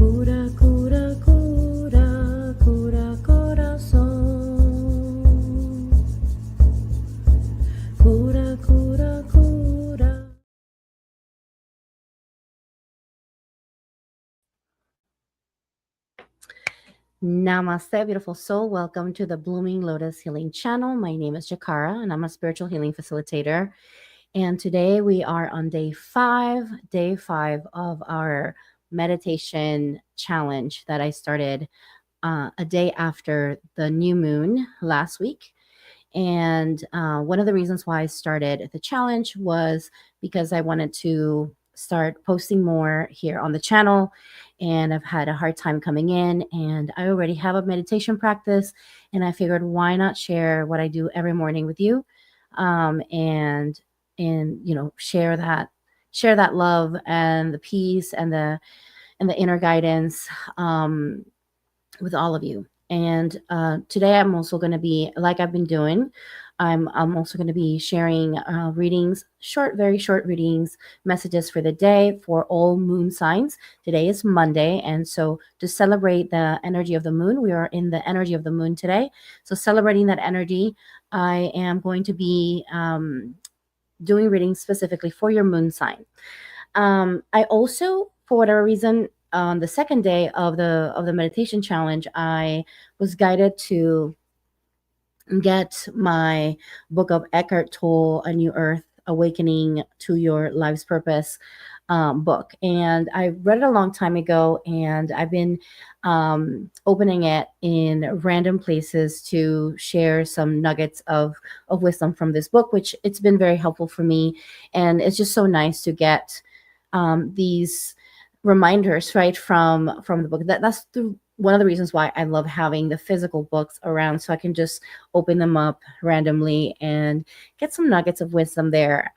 Cura, cura, cura, cura corazón. Cura, cura, cura. Namaste, beautiful soul. Welcome to the Blooming Lotus Healing Channel. My name is Jikara, and I'm a spiritual healing facilitator. And today we are on day five of our meditation challenge that I started a day after the new moon last week. And one of the reasons why I started the challenge was because I wanted to start posting more here on the channel. And I've had a hard time coming in, and I already have a meditation practice. And I figured, why not share what I do every morning with you, and share that love and the peace and the inner guidance with all of you. And today I'm also going to be, like I've been doing, I'm also going to be sharing readings, very short readings, messages for the day for all moon signs. Today is Monday. And so to celebrate the energy of the moon, we are in the energy of the moon today. So celebrating that energy, I am going to be doing readings specifically for your moon sign. I also, for whatever reason, on the second day of the meditation challenge, I was guided to get my book of Eckhart Tolle, A New Earth: Awakening to Your Life's Purpose book. And I read it a long time ago, and I've been opening it in random places to share some nuggets of wisdom from this book, which it's been very helpful for me. And it's just so nice to get these reminders right from the book. One of the reasons why I love having the physical books around, so I can just open them up randomly and get some nuggets of wisdom there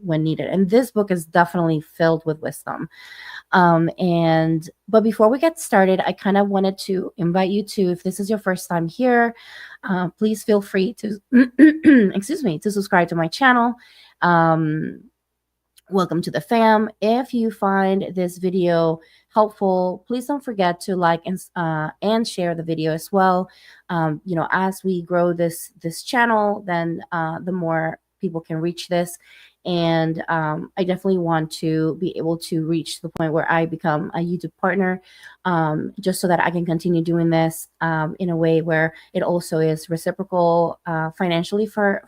when needed. And this book is definitely filled with wisdom. But before we get started, I kind of wanted to invite you to, if this is your first time here, please feel free to to subscribe to my channel. Welcome to the fam. If you find this video helpful, please don't forget to like and share the video as well. As we grow this channel, then the more people can reach this. And I definitely want to be able to reach the point where I become a YouTube partner, just so that I can continue doing this in a way where it also is reciprocal financially for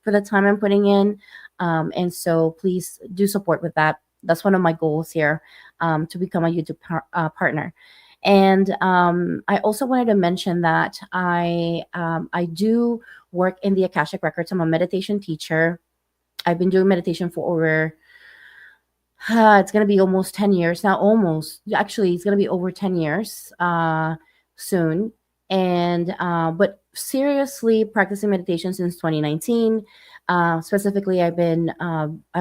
the time I'm putting in. And so please do support with that. That's one of my goals here, to become a YouTube partner. And I also wanted to mention that I do work in the Akashic Records. I'm a meditation teacher. I've been doing meditation for over, it's going to be almost 10 years now. Actually, it's going to be over 10 years soon. And but seriously practicing meditation since 2019. Specifically, I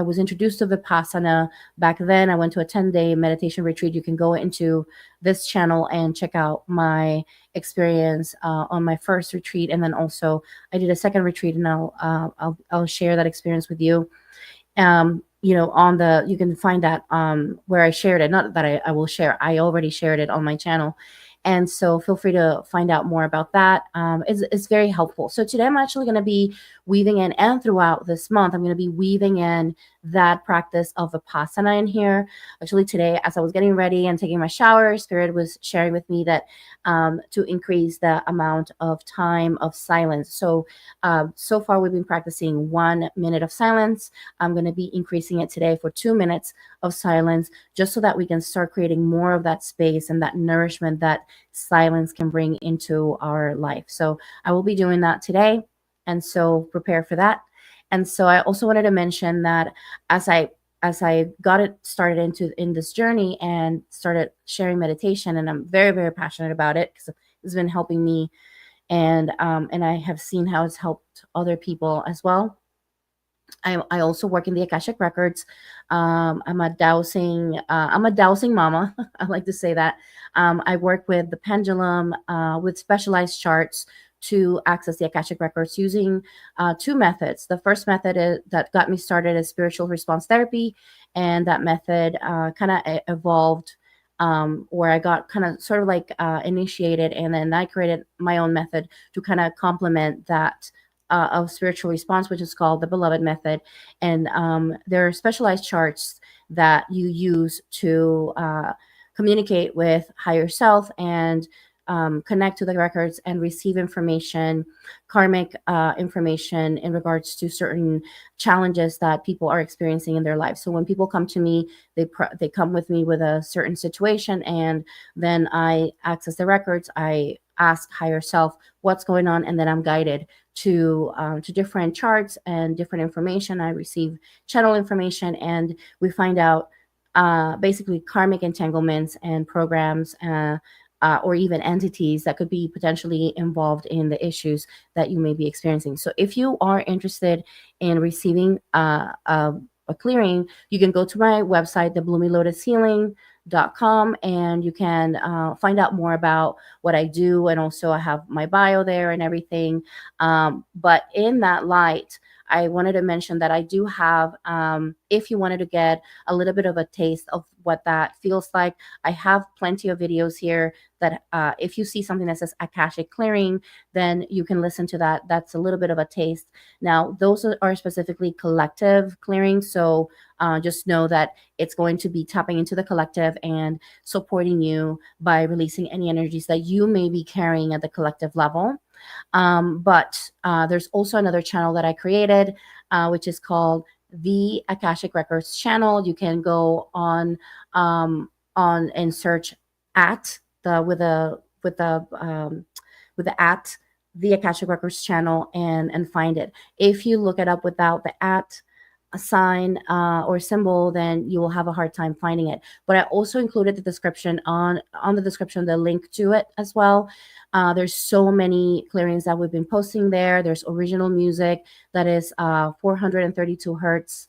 was introduced to Vipassana back then. I went to a 10-day meditation retreat. You can go into this channel and check out my experience on my first retreat. And then also I did a second retreat, and I'll share that experience with you. You can find that where I shared it. Not that I will share. I already shared it on my channel. And so feel free to find out more about that. It's very helpful. So today I'm actually going to be weaving in, and throughout this month, I'm going to be weaving in that practice of Vipassana in here. Actually, today, as I was getting ready and taking my shower, Spirit was sharing with me that to increase the amount of time of silence. So far we've been practicing 1 minute of silence. I'm going to be increasing it today for 2 minutes of silence, just so that we can start creating more of that space and that nourishment that silence can bring into our life. So I will be doing that today. And so prepare for that. And so I also wanted to mention that as I got it started in this journey and started sharing meditation, and I'm very, very passionate about it because it's been helping me, and I have seen how it's helped other people as well. I also work in the Akashic Records. I'm a dowsing mama. I like to say that. I work with the pendulum, with specialized charts to access the Akashic Records using two methods. The first method that got me started is spiritual response therapy, and that method kind of evolved where I got kind of sort of like initiated, and then I created my own method to kind of complement that of spiritual response, which is called the Beloved Method. And there are specialized charts that you use to communicate with higher self and connect to the records and receive information, karmic information in regards to certain challenges that people are experiencing in their life. So when people come to me, they come with me with a certain situation, and then I access the records. I ask higher self what's going on, and then I'm guided to different charts and different information. I receive channel information, and we find out basically karmic entanglements and programs. Or even entities that could be potentially involved in the issues that you may be experiencing. So, if you are interested in receiving a clearing, you can go to my website, thebloomy.lotus.healing.com, and you can find out more about what I do. And also, I have my bio there and everything. But in that light, I wanted to mention that I do have, if you wanted to get a little bit of a taste of what that feels like, I have plenty of videos here that if you see something that says Akashic Clearing, then you can listen to that. That's a little bit of a taste. Now, those are specifically collective clearings. So just know that it's going to be tapping into the collective and supporting you by releasing any energies that you may be carrying at the collective level. But there's also another channel that I created, which is called the Akashic Records channel. You can go on and search at the with the at the Akashic Records channel and find it. If you look it up without the at a sign or symbol, then you will have a hard time finding it. But I also included the description on the description, the link to it as well. There's so many clearings that we've been posting there. There's original music that is 432 hertz,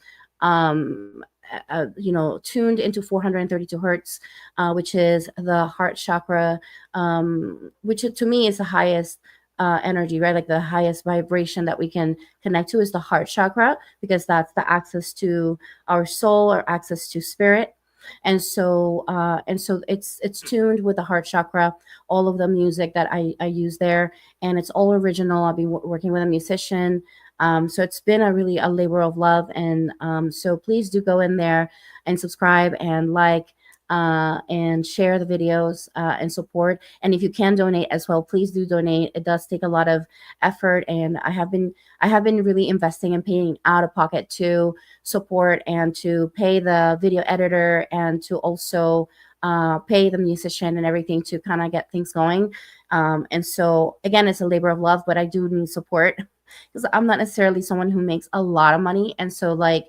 tuned into 432 hertz, which is the heart chakra, which to me is the highest energy, right? Like the highest vibration that we can connect to is the heart chakra, because that's the access to our soul or access to spirit. And so it's tuned with the heart chakra. All of the music that I use there, and it's all original. I'll be working with a musician. So it's been a labor of love. And so please do go in there and subscribe and like and share the videos and support. And if you can donate as well, please do donate. It does take a lot of effort, and I have been really investing and paying out of pocket to support and to pay the video editor and to also pay the musician and everything to kind of get things going. And so again, it's a labor of love, but I do need support because I'm not necessarily someone who makes a lot of money. And so like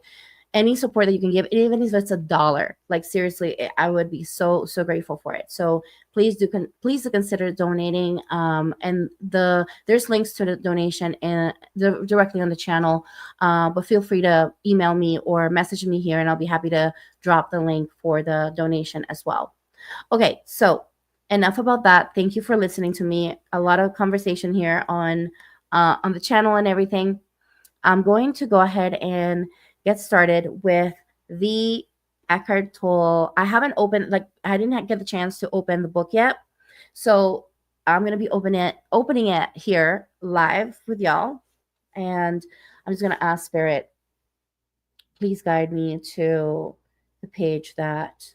any support that you can give, even if it's $1, like seriously, I would be so grateful for it. So please do consider donating. And there's links to the donation and directly on the channel. But feel free to email me or message me here, and I'll be happy to drop the link for the donation as well. Okay, so enough about that. Thank you for listening to me. A lot of conversation here on the channel and everything. I'm going to go ahead and get started with the Eckhart Tolle. I haven't opened, I didn't get the chance to open the book yet. So I'm going to be opening it here live with y'all. And I'm just going to ask Spirit, please guide me to the page that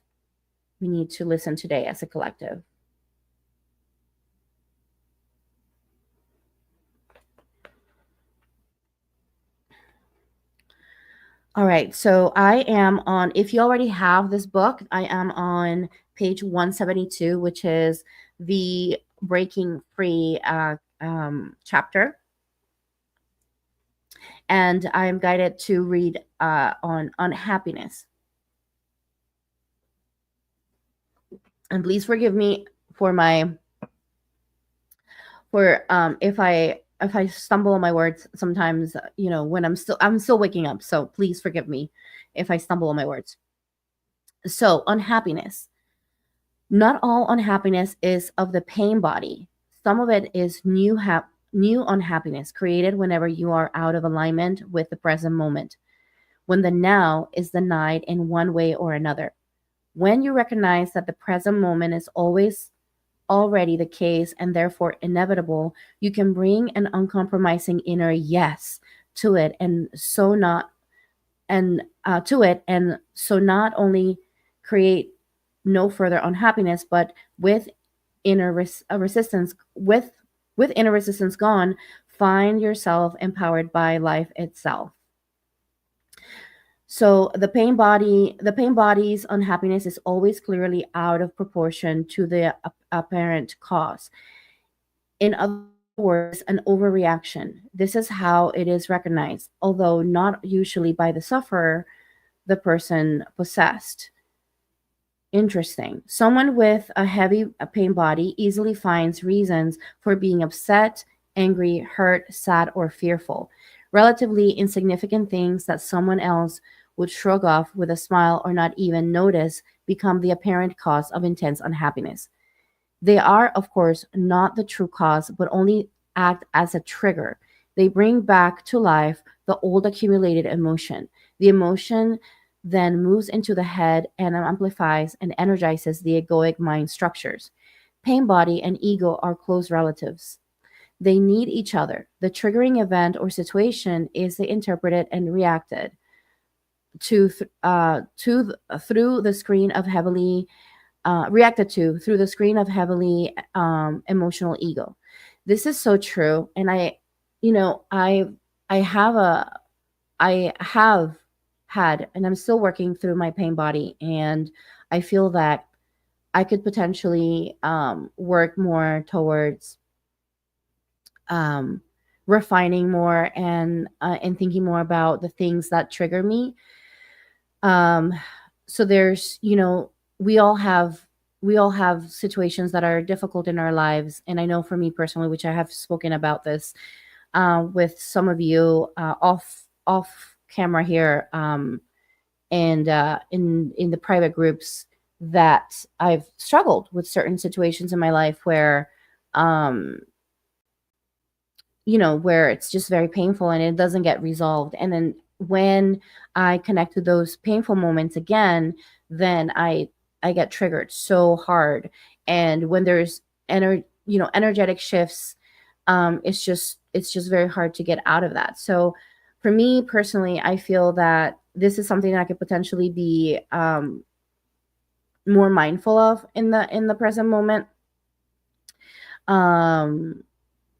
we need to listen today as a collective. All right, so I am on, if you already have this book, I am on page 172, which is the Breaking Free chapter. And I am guided to read on happiness. And please forgive me for if I stumble on my words sometimes, when I'm still waking up. So please forgive me if I stumble on my words. So unhappiness. Not all unhappiness is of the pain body. Some of it is new unhappiness created whenever you are out of alignment with the present moment, when the now is denied in one way or another. When you recognize that the present moment is always already the case and therefore inevitable, you can bring an uncompromising inner yes to it, and so not and to it, and so not only create no further unhappiness, but with resistance, with inner resistance gone, find yourself empowered by life itself. So the pain body's unhappiness is always clearly out of proportion to the apparent cause. In other words, an overreaction. This is how it is recognized, although not usually by the sufferer, the person possessed. Interesting. Someone with a heavy pain body easily finds reasons for being upset, angry, hurt, sad, or fearful. Relatively insignificant things that someone else would shrug off with a smile or not even notice become the apparent cause of intense unhappiness. They are, of course, not the true cause, but only act as a trigger. They bring back to life the old accumulated emotion. The emotion then moves into the head and amplifies and energizes the egoic mind structures. Pain body and ego are close relatives. They need each other. The triggering event or situation is interpreted and reacted through the screen of heavily reacted to through the screen of heavily emotional ego. This is so true, and you know, I have a I have had, and I'm still working through my pain body, and I feel that I could potentially work more towards um, refining more and thinking more about the things that trigger me. um so there's, you know, we all have we all have situations that are difficult in our lives, and I know for me personally, which I have spoken about this with some of you off camera here, and in the private groups, that I've struggled with certain situations in my life where um where it's just very painful and it doesn't get resolved. And then when I connect to those painful moments again, then I get triggered so hard. And when there's energetic shifts, it's just very hard to get out of that. So for me personally, I feel that this is something that I could potentially be more mindful of in the present moment. um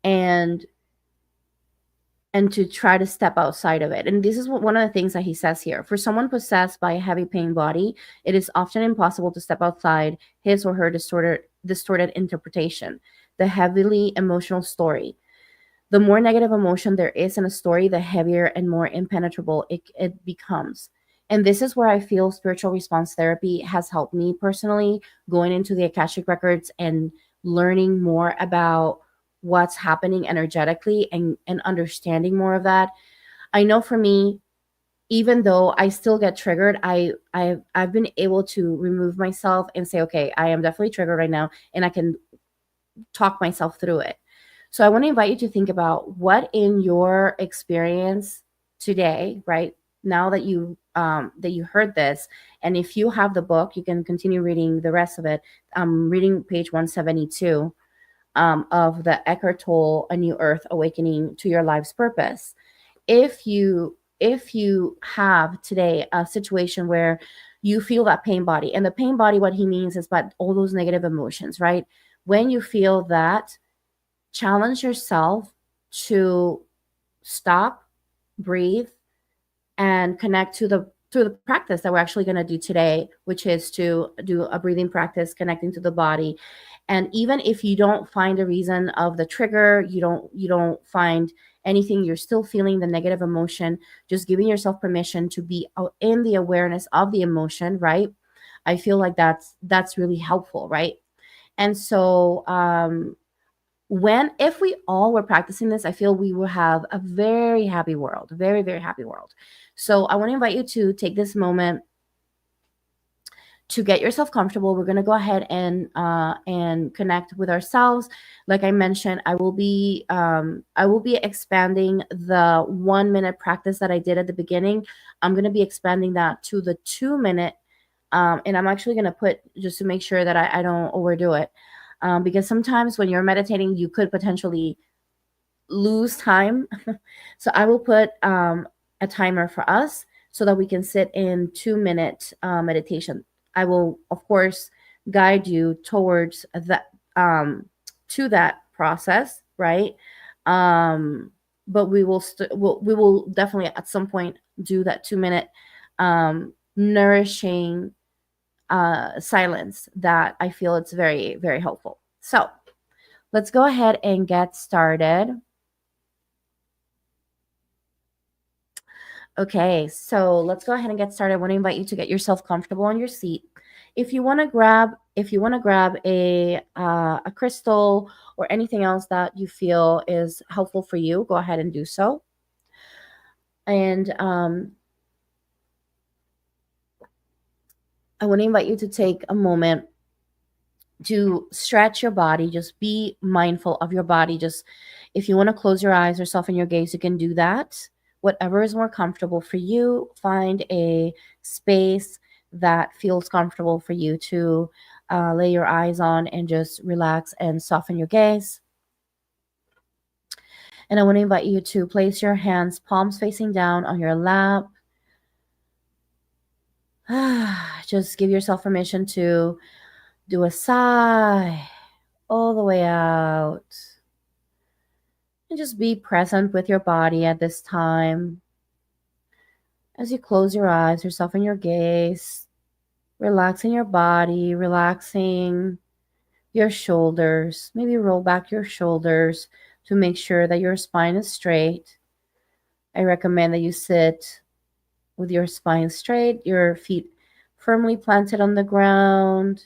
and and to try to step outside of it. And this is one of the things that he says here. For someone possessed by a heavy pain body, it is often impossible to step outside his or her distorted interpretation, the heavily emotional story. The more negative emotion there is in a story, the heavier and more impenetrable it becomes. And this is where I feel spiritual response therapy has helped me personally, going into the Akashic Records and learning more about what's happening energetically, and understanding more of that. I know for me, even though I still get triggered, I've been able to remove myself and say, okay, I am definitely triggered right now, and I can talk myself through it. So I want to invite you to think about what in your experience today, right now that you heard this, and if you have the book, you can continue reading the rest of it. I'm reading page 172 of the Eckhart Tolle A New Earth Awakening to Your Life's Purpose. If you have today a situation where you feel that pain body, and the pain body, what he means is about all those negative emotions, right? When you feel that, challenge yourself to stop, breathe, and connect to the practice that we're actually going to do today, which is to do a breathing practice connecting to the body. And even if you don't find a reason of the trigger, you don't find anything, you're still feeling the negative emotion, just giving yourself permission to be in the awareness of the emotion, right? I feel like that's really helpful, right? And so when if we all were practicing this, I feel we will have a very happy world, very, very happy world. So I want to invite you to take this moment to get yourself comfortable. We're going to go ahead and connect with ourselves. Like I mentioned, I will be expanding the 1 minute practice that I did at the beginning. I'm going to be expanding that to the 2 minute And I'm actually going to put, just to make sure that I don't overdo it, because sometimes when you're meditating, you could potentially lose time. So I will put a timer for us so that we can sit in 2 minute meditation. I will, of course, guide you towards that, to that process, right? Um, but we will definitely at some point do that 2 minute nourishing silence that I feel it's very, very helpful. So let's go ahead and get started. Okay, so let's go ahead and get started. I want to invite you to get yourself comfortable on your seat. If you want to grab a crystal or anything else that you feel is helpful for you, go ahead and do so. And I want to invite you to take a moment to stretch your body. Just be mindful of your body. Just if you want to close your eyes or soften your gaze, you can do that. Whatever is more comfortable for you, find a space that feels comfortable for you to lay your eyes on and just relax and soften your gaze. And I want to invite you to place your hands, palms facing down, on your lap. Just give yourself permission to do a sigh all the way out. And just be present with your body at this time. As you close your eyes or soften your gaze, relaxing your body, relaxing your shoulders. Maybe roll back your shoulders to make sure that your spine is straight. I recommend that you sit with your spine straight, your feet firmly planted on the ground.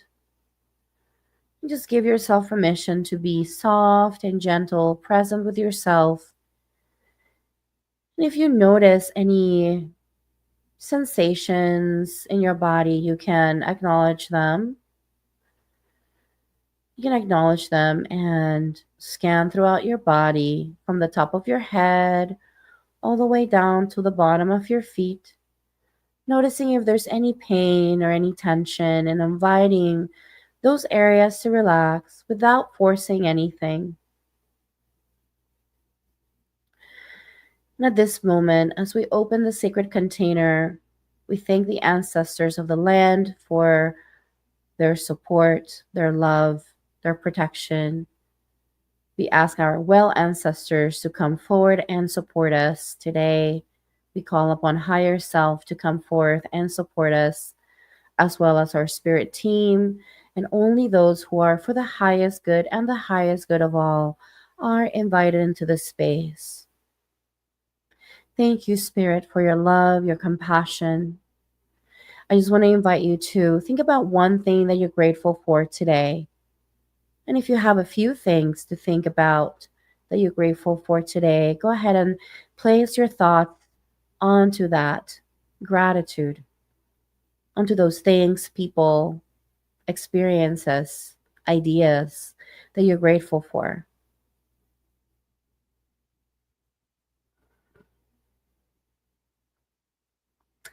And just give yourself permission to be soft and gentle, present with yourself. And if you notice any sensations in your body, you can acknowledge them. You can acknowledge them and scan throughout your body from the top of your head all the way down to the bottom of your feet, noticing if there's any pain or any tension and inviting those areas to relax without forcing anything. And at this moment, as we open the sacred container, we thank the ancestors of the land for their support, their love, their protection. We ask our well ancestors to come forward and support us today. We call upon higher self to come forth and support us, as well as our spirit team, and only those who are for the highest good and the highest good of all are invited into this space. Thank you, Spirit, for your love, your compassion. I just want to invite you to think about one thing that you're grateful for today. And if you have a few things to think about that you're grateful for today, go ahead and place your thoughts onto that gratitude, onto those things, people, experiences, ideas that you're grateful for.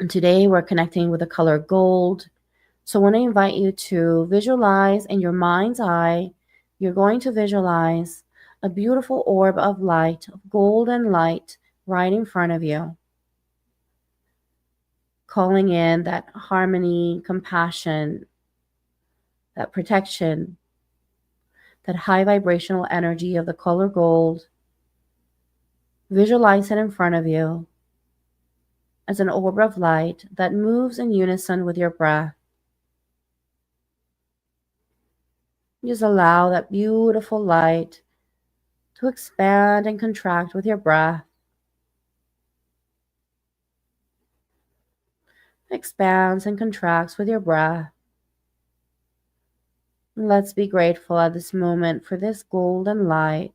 And today we're connecting with the color gold. So I want to invite you to visualize in your mind's eye, you're going to visualize a beautiful orb of light, of golden light, right in front of you, calling in that harmony, compassion, that protection, that high vibrational energy of the color gold. Visualize it in front of you as an orb of light that moves in unison with your breath. Just allow that beautiful light to expand and contract with your breath. Expands and contracts with your breath. Let's be grateful at this moment for this golden light.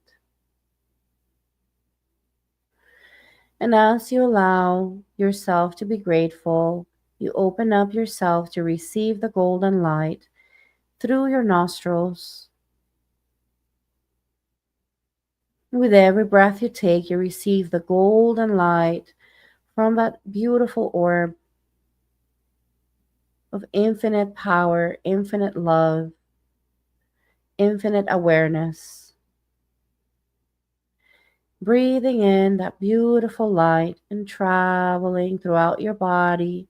And as you allow yourself to be grateful, you open up yourself to receive the golden light through your nostrils. With every breath you take, you receive the golden light from that beautiful orb. of infinite power, infinite love, infinite awareness. Breathing in that beautiful light and traveling throughout your body,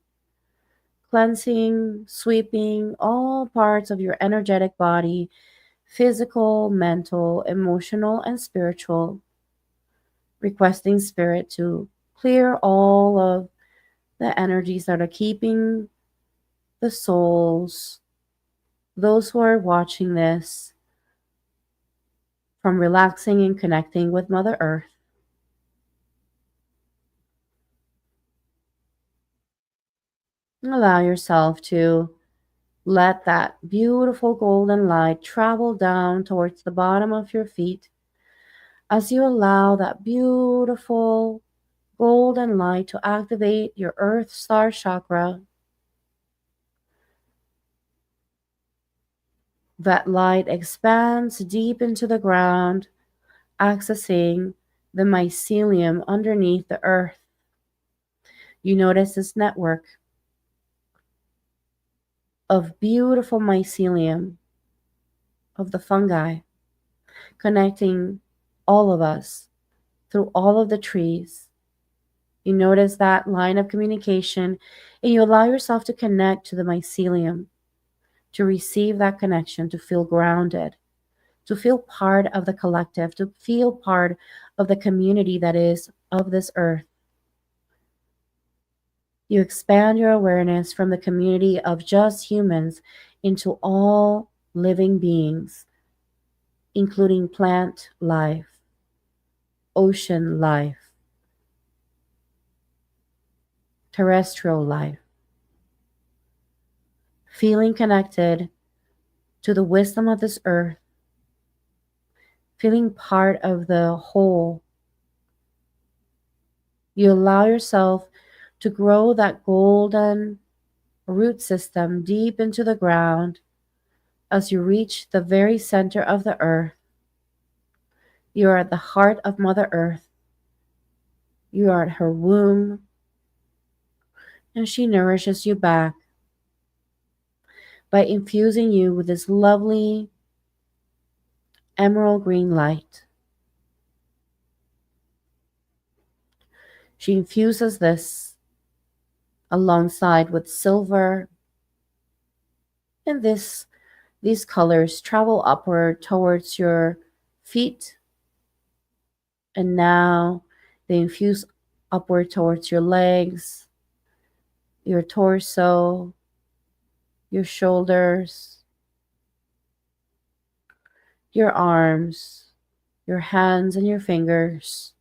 cleansing, sweeping all parts of your energetic body, physical, mental, emotional, and spiritual, requesting Spirit to clear all of the energies that are keeping the souls, those who are watching this, from relaxing and connecting with Mother Earth. Allow yourself to let that beautiful golden light travel down towards the bottom of your feet as you allow that beautiful golden light to activate your Earth Star Chakra. That light expands deep into the ground, accessing the mycelium underneath the earth. You notice this network of beautiful mycelium of the fungi connecting all of us through all of the trees. You notice that line of communication and you allow yourself to connect to the mycelium, to receive that connection, to feel grounded, to feel part of the collective, to feel part of the community that is of this earth. You expand your awareness from the community of just humans into all living beings, including plant life, ocean life, terrestrial life, feeling connected to the wisdom of this earth, feeling part of the whole. You allow yourself to grow that golden root system deep into the ground as you reach the very center of the earth. You are at the heart of Mother Earth. You are at her womb, and she nourishes you back by infusing you with this lovely emerald green light. She infuses this alongside with silver, and these colors travel upward towards your feet, and now they infuse upward towards your legs, your torso, your shoulders, your arms, your hands, and your fingers.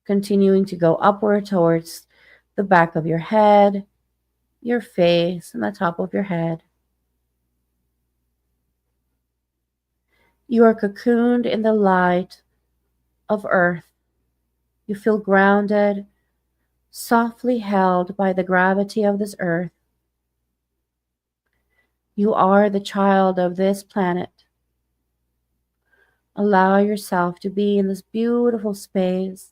Continuing to go upward towards the back of your head, your face, and the top of your head. You are cocooned in the light of earth. You feel grounded, softly held by the gravity of this earth. You are the child of this planet. Allow yourself to be in this beautiful space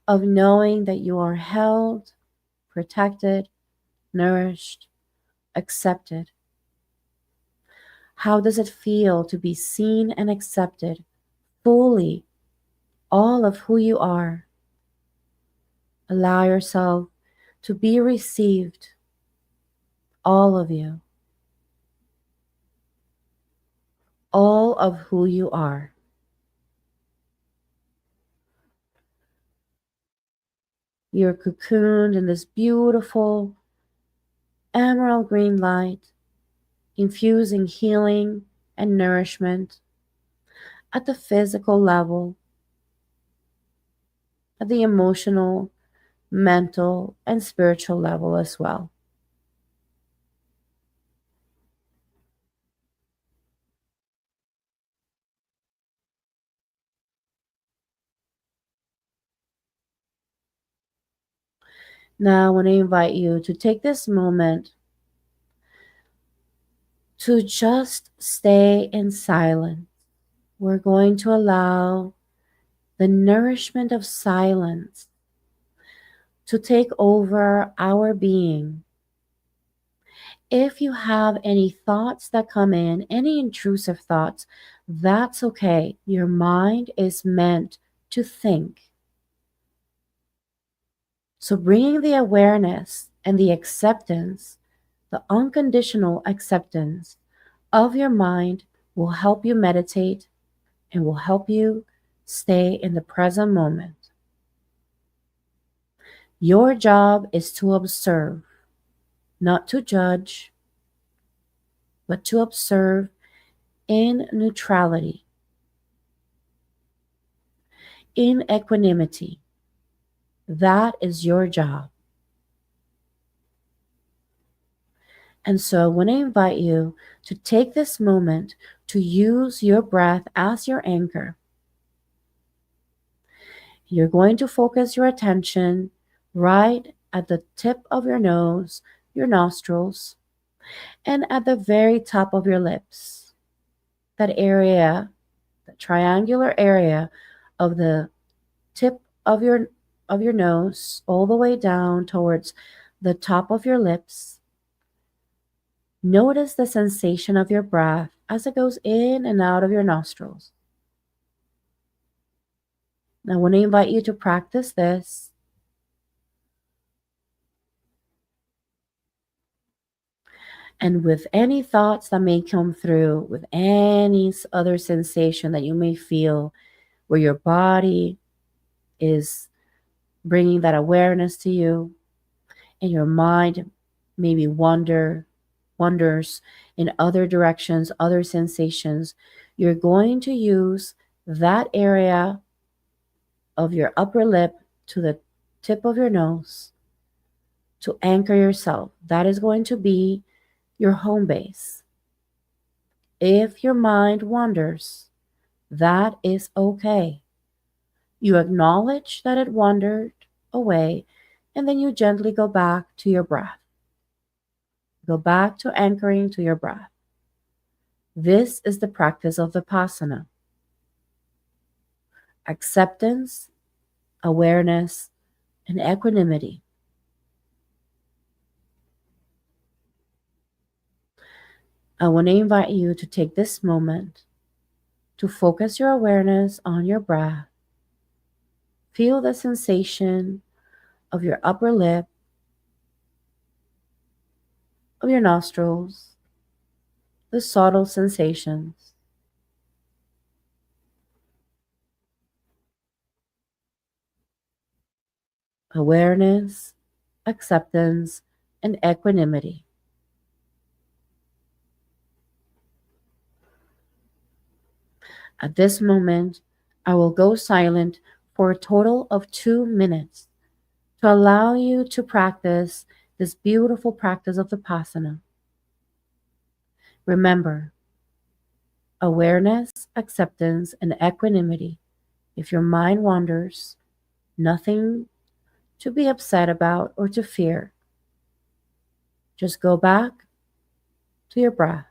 of knowing that you are held, protected, nourished, accepted. How does it feel to be seen and accepted fully, all of who you are? Allow yourself to be received, all of you, all of who you are. You're cocooned in this beautiful emerald green light, infusing healing and nourishment at the physical level, at the emotional, mental, and spiritual level as well. Now, I want to invite you to take this moment to just stay in silence. We're going to allow the nourishment of silence to take over our being. If you have any thoughts that come in, any intrusive thoughts, that's okay. Your mind is meant to think. So, bringing the awareness and the acceptance, the unconditional acceptance of your mind will help you meditate and will help you stay in the present moment. Your job is to observe, not to judge, but to observe in neutrality, in equanimity. That is your job. And so I want to invite you to take this moment to use your breath as your anchor. You're going to focus your attention right at the tip of your nose, your nostrils, and at the very top of your lips. That area, the triangular area of the tip of your nose all the way down towards the top of your lips. Notice the sensation of your breath as it goes in and out of your nostrils. Now, I want to invite you to practice this. And with any thoughts that may come through, with any other sensation that you may feel where your body is bringing that awareness to you, and your mind maybe wanders in other directions, other sensations, you're going to use that area of your upper lip to the tip of your nose to anchor yourself. That is going to be your home base. If your mind wanders, that is okay. You acknowledge that it wandered away, and then you gently go back to your breath. Go back to anchoring to your breath. This is the practice of Vipassana. Acceptance, awareness, and equanimity. I want to invite you to take this moment to focus your awareness on your breath. Feel the sensation of your upper lip, of your nostrils, the subtle sensations. Awareness, acceptance, and equanimity. At this moment, I will go silent for a total of 2 minutes to allow you to practice this beautiful practice of Vipassana. Remember, awareness, acceptance, and equanimity. If your mind wanders, nothing to be upset about or to fear. Just go back to your breath.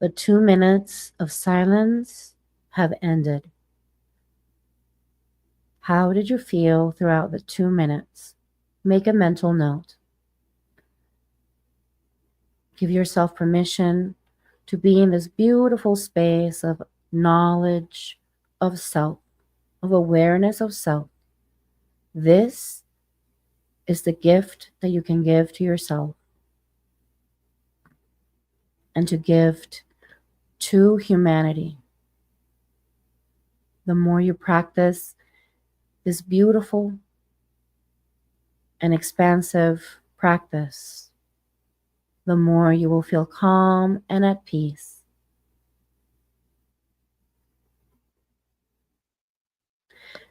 The 2 minutes of silence have ended. How did you feel throughout the 2 minutes? Make a mental note. Give yourself permission to be in this beautiful space of knowledge of self, of awareness of self. This is the gift that you can give to yourself and to give to humanity. The more you practice this beautiful and expansive practice, the more you will feel calm and at peace.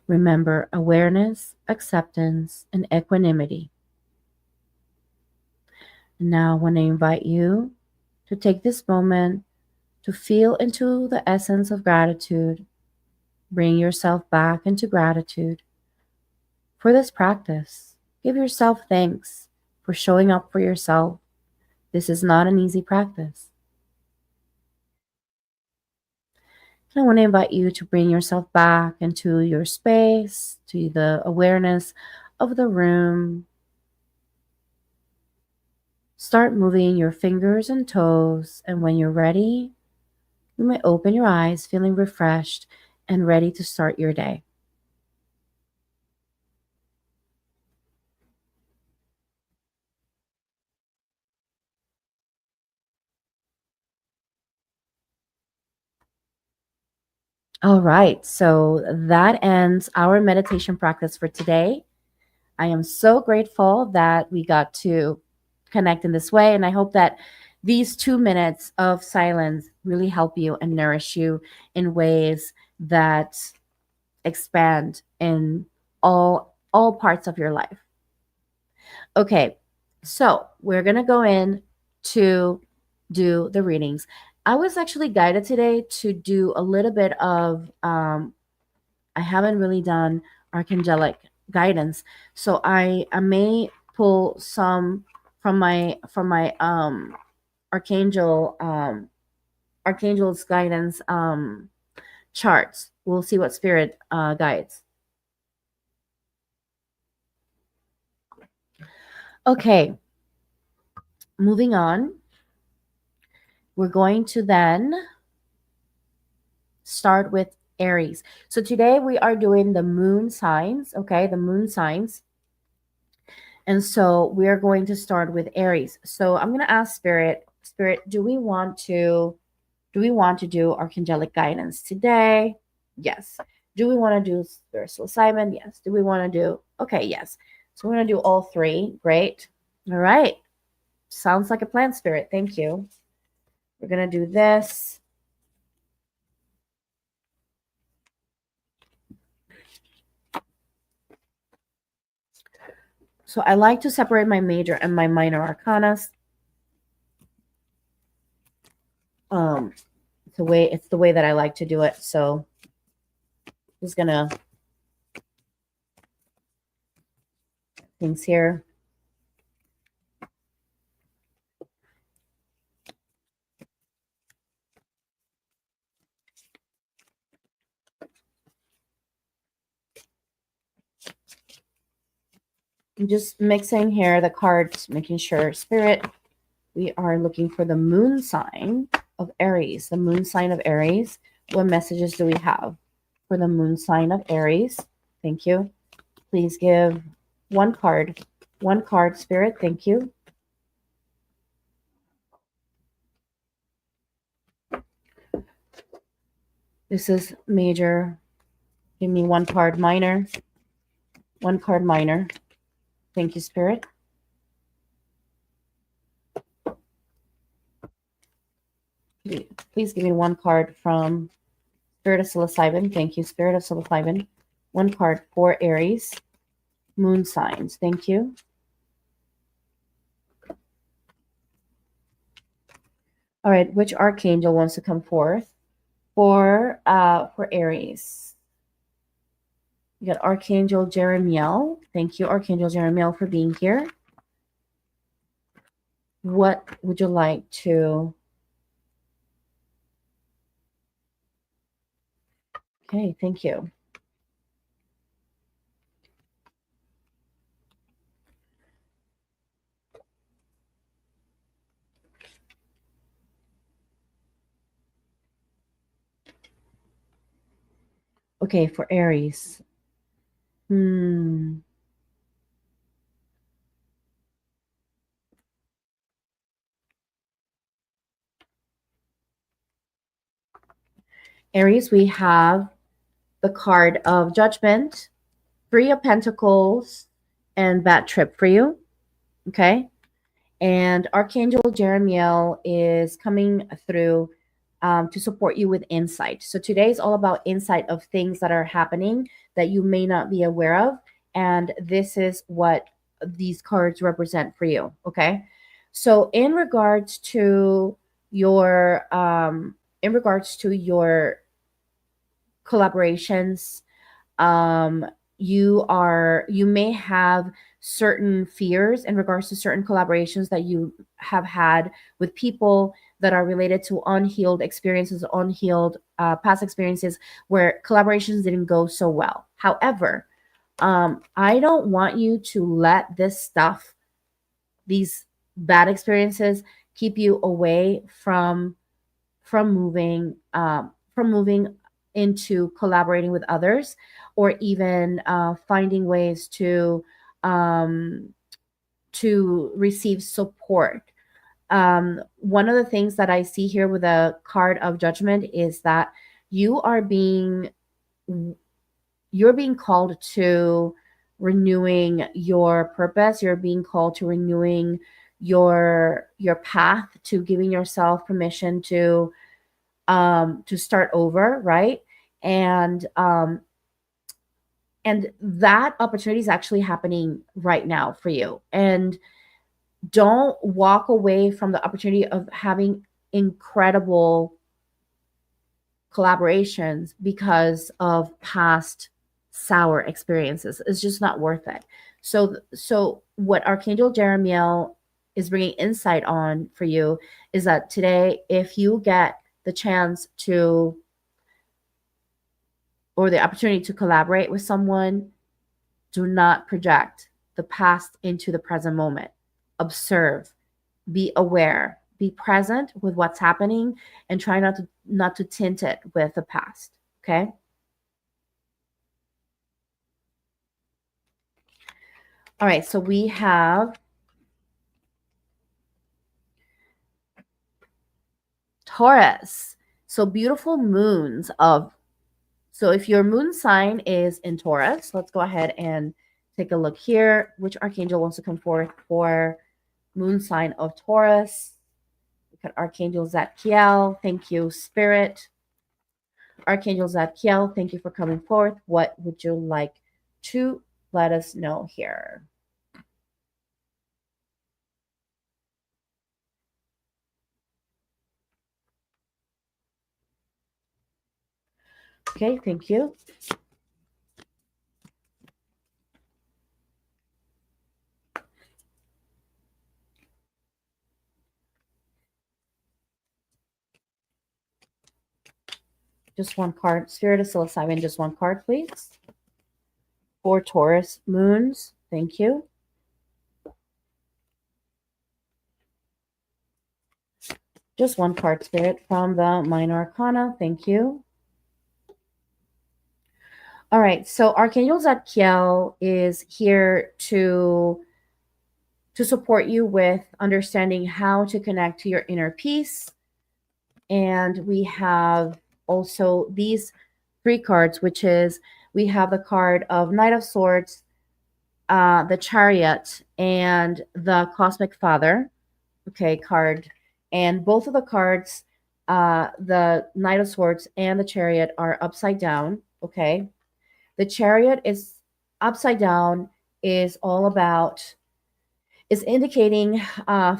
Remember awareness, acceptance, and equanimity. Now, I want to invite you to take this moment to feel into the essence of gratitude. Bring yourself back into gratitude for this practice. Give yourself thanks for showing up for yourself. This is not an easy practice. And I want to invite you to bring yourself back into your space, to the awareness of the room. Start moving your fingers and toes, and when you're ready, you may open your eyes feeling refreshed and ready to start your day. All right, so that ends our meditation practice for today. I am so grateful that we got to connect in this way, and I hope that these 2 minutes of silence really help you and nourish you in ways that expand in all parts of your life. Okay, so we're gonna go in to do the readings. I was actually guided today to do a little bit of I haven't really done archangelic guidance, so I may pull some from my archangel's guidance charts. We'll see what spirit guides. Okay, moving on. We're going to then start with Aries. So today we are doing the moon signs, okay? The moon signs. And so we are going to start with Aries. So I'm going to ask Spirit, do we want to do archangelic guidance today? Yes. Do we want to do spiritual assignment? Yes. Do we want to do? Okay, yes. So we're going to do all three. Great. All right. Sounds like a plan, Spirit. Thank you. We're going to do this. So I like to separate my major and my minor arcanas. It's the way that I like to do it. So I'm just gonna things here. I'm just mixing here the cards, making sure Spirit, we are looking for the moon sign of Aries. The moon sign of Aries. What messages do we have for the moon sign of Aries? Thank you. Please give one card. One card, Spirit. Thank you. This is major. Give me one card, minor. One card, minor. Thank you, Spirit. Please give me one card from Spirit of Psilocybin. Thank you, Spirit of Psilocybin. One card for Aries. Moon signs. Thank you. All right, which archangel wants to come forth for Aries? You got Archangel Jeremiel. Thank you, Archangel Jeremiel, for being here. What would you like to Okay, thank you. Okay, for Aries. Hmm. Aries, we have the card of Judgment, Three of Pentacles, and Bad Trip for you. Okay. And Archangel Jeremiel is coming through to support you with insight. So today is all about insight of things that are happening that you may not be aware of. And this is what these cards represent for you. Okay. So your in regards to your collaborations, um you may have certain fears in regards to certain collaborations that you have had with people that are related to unhealed experiences, unhealed past experiences where collaborations didn't go so well. However, I don't want you to let this stuff, these bad experiences, keep you away from moving into collaborating with others, or even finding ways um, to receive support. One of the things that I see here with a card of Judgment is that you are being you're being called to renewing your purpose. You're being called to renewing your path, to giving yourself permission to start over, right? And and that opportunity is actually happening right now for you. And don't walk away from the opportunity of having incredible collaborations because of past sour experiences. It's just not worth it. So what Archangel Jeremiel is bringing insight on for you is that today, if you get the chance to, or the opportunity to collaborate with someone, do not project the past into the present moment. Observe, be aware, be present with what's happening, and try not to tint it with the past. Okay? All right, so we have Taurus. So beautiful moons of, so if your moon sign is in Taurus, let's go ahead and take a look here. Which archangel wants to come forth for moon sign of Taurus? We got Archangel Zadkiel. Thank you, Spirit. Archangel Zadkiel, thank you for coming forth. What would you like to let us know here? Okay, thank you. Just one card. Spirit of psilocybin, just one card, please. For Taurus moons, thank you. Just one card, Spirit, from the Minor Arcana, thank you. All right, so Archangel Zadkiel is here to support you with understanding how to connect to your inner peace. And we have also these three cards, which is, we have the card of Knight of Swords, the Chariot, and the Cosmic Father. Okay, card. And both of the cards, the Knight of Swords and the Chariot, are upside down. Okay. The Chariot is upside down, is all about, is indicating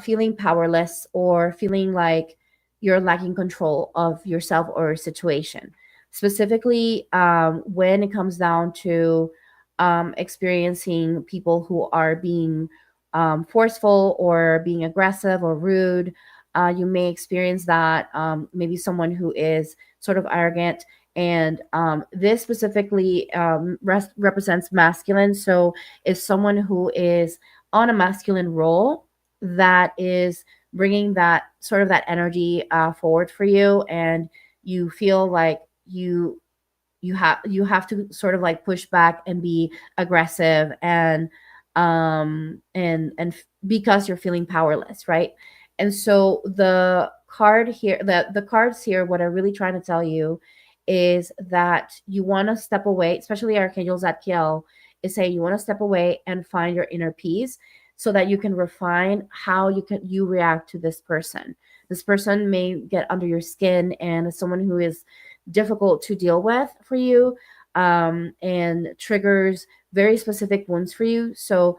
feeling powerless or feeling like you're lacking control of yourself or a situation. Specifically, when it comes down to experiencing people who are being forceful or being aggressive or rude, you may experience that. Maybe someone who is sort of arrogant, And this specifically represents masculine. So is someone who is on a masculine role that is bringing that sort of that energy forward for you, and you feel like you have to sort of like push back and be aggressive, and because you're feeling powerless, right? And so the cards here, what I'm really trying to tell you is that you want to step away, especially Archangel Zadkiel is saying you want to step away and find your inner peace so that you can refine how you react to this person. This person may get under your skin and is someone who is difficult to deal with for you, and triggers very specific wounds for you. So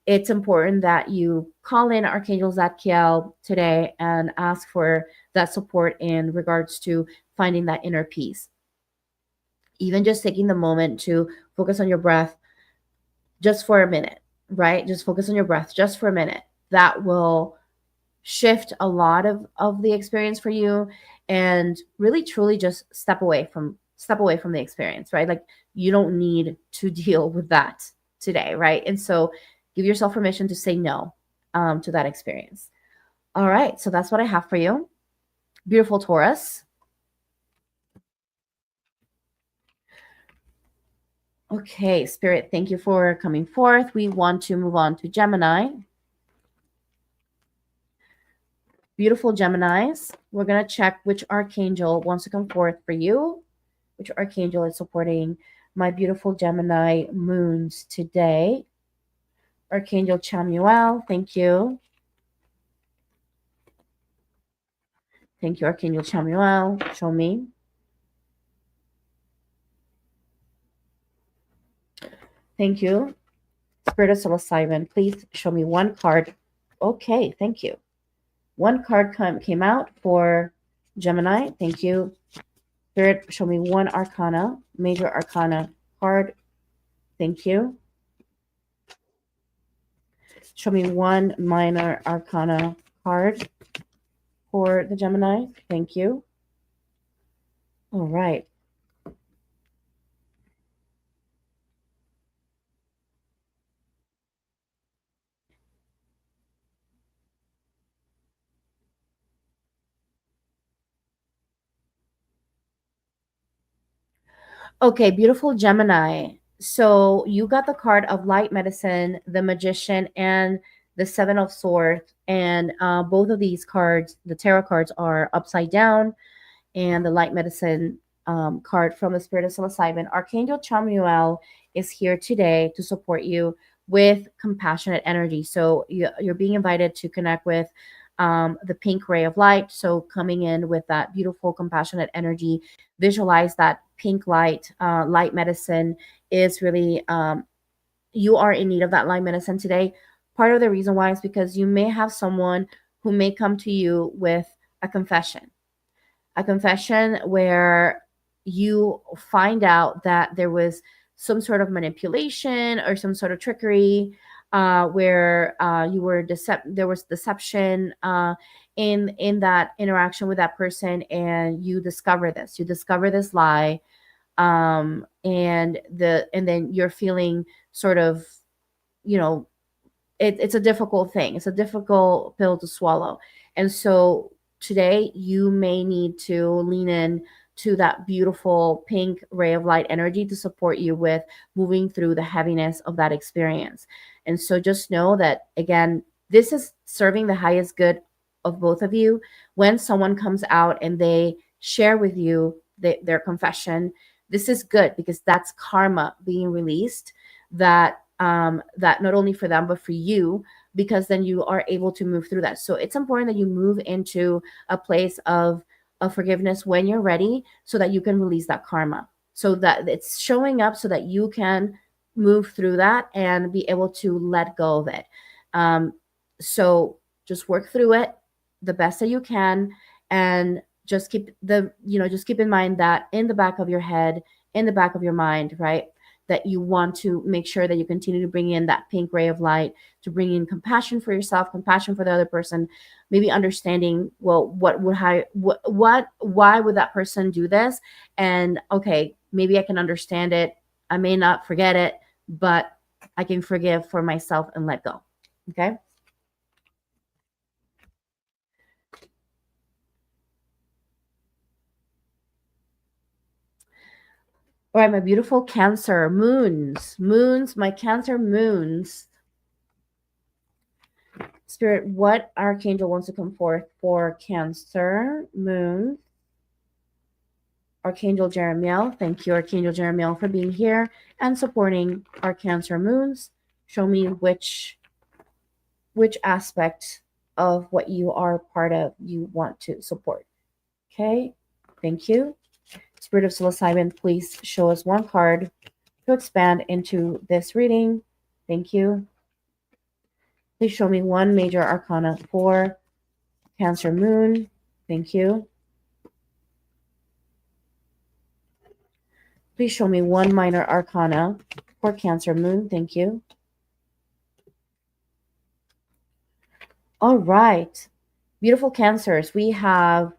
it's important that you call in Archangel Zadkiel today and ask for that support in regards to finding that inner peace. Even just taking the moment to focus on your breath just for a minute, right? Just focus on your breath just for a minute. That will shift a lot of the experience for you, and really truly just step away from the experience, right? Like, you don't need to deal with that today, right? And so give yourself permission to say no to that experience. All right, so that's what I have for you, beautiful Taurus. Okay, Spirit, thank you for coming forth. We want to move on to Gemini. Beautiful Geminis, we're going to check which archangel wants to come forth for you, which archangel is supporting my beautiful Gemini moons today. Archangel Chamuel, thank you. Thank you, Archangel Chamuel. Show me. Thank you. Spirit of Psilocybin, please show me one card. Okay, thank you. One card came out for Gemini. Thank you. Spirit, show me one arcana, major arcana card. Thank you. Show me one minor arcana card for the Gemini. Thank you. All right. Okay, beautiful Gemini. So you got the card of light medicine, the magician, and the seven of swords. And both of these cards, the tarot cards, are upside down. And the light medicine card from the Spirit of Psilocybin, Archangel Chamuel, is here today to support you with compassionate energy. So you're being invited to connect with the pink ray of light. So coming in with that beautiful compassionate energy, visualize that pink light. Light medicine is really, you are in need of that light medicine today. Part of the reason why is because you may have someone who may come to you with a confession, where you find out that there was some sort of manipulation or some sort of trickery, where there was deception in that interaction with that person, and you discover this lie, and then you're feeling sort of, you know, it's a difficult thing. It's a difficult pill to swallow. And so today you may need to lean in to that beautiful pink ray of light energy to support you with moving through the heaviness of that experience. And so just know that, again, this is serving the highest good of both of you. When someone comes out and they share with you their confession, this is good, because that's karma being released, that that not only for them but for you, because then you are able to move through that. So it's important that you move into a place of forgiveness when you're ready, so that you can release that karma, so that it's showing up, so that you can move through that and be able to let go of it. um, so just work through it the best that you can, and just keep in mind that in the back of your head, in the back of your mind, right, that you want to make sure that you continue to bring in that pink ray of light, to bring in compassion for yourself, compassion for the other person, maybe understanding, well, why would that person do this? And okay, maybe I can understand it. I may not forget it, but I can forgive for myself and let go. Okay. All right, my beautiful Cancer moons, my Cancer moons. Spirit, what archangel wants to come forth for Cancer moon? Archangel Jeremiel. Thank you, Archangel Jeremiel, for being here and supporting our Cancer moons. Show me which aspect of what you are part of you want to support. Okay, thank you. Spirit of psilocybin, please show us one card to expand into this reading. Thank you. Please show me one major arcana for Cancer moon. Thank you. Please show me one minor arcana for Cancer moon. Thank you. All right. Beautiful Cancers. We have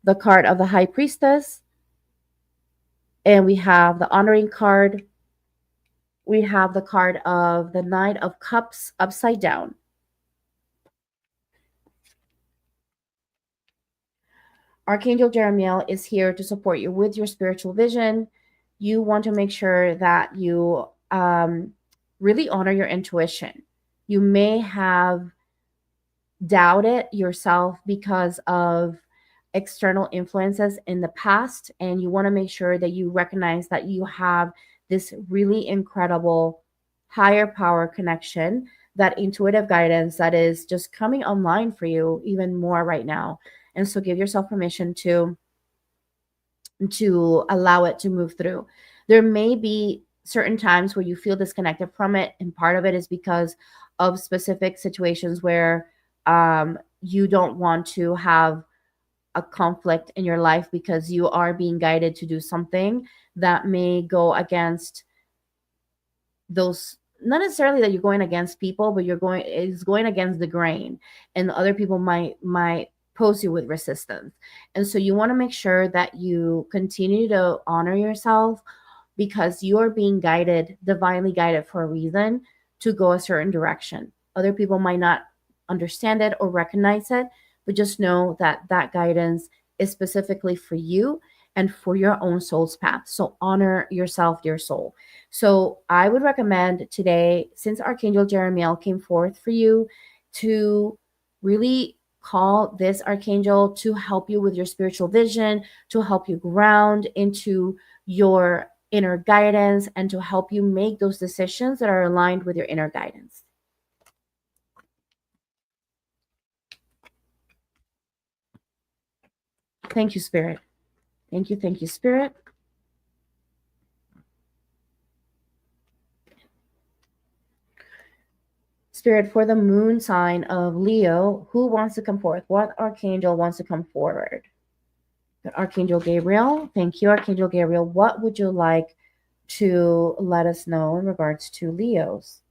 the card of the High Priestess, and we have the honoring card. We have the card of the Knight of Cups upside down. Archangel Jeremiel is here to support you with your spiritual vision. You want to make sure that you really honor your intuition. You may have doubted yourself because of external influences in the past, and you want to make sure that you recognize that you have this really incredible higher power connection, that intuitive guidance that is just coming online for you even more right now. And so give yourself permission to allow it to move through. There may be certain times where you feel disconnected from it, and part of it is because of specific situations where you don't want to have a conflict in your life because you are being guided to do something that may go against those, not necessarily that you're going against people, but it's going against the grain, and other people might pose you with resistance. And so you want to make sure that you continue to honor yourself, because you are being guided, divinely guided, for a reason to go a certain direction. Other people might not understand it or recognize it, but just know that that guidance is specifically for you and for your own soul's path. So honor yourself, your soul. So I would recommend today, since Archangel Jeremiel came forth for you, to really call this archangel to help you with your spiritual vision, to help you ground into your inner guidance, and to help you make those decisions that are aligned with your inner guidance. Thank you, Spirit. Thank you, Spirit. Spirit, for the moon sign of Leo, who wants to come forth? What archangel wants to come forward? Archangel Gabriel. Thank you, Archangel Gabriel. What would you like to let us know in regards to Leos?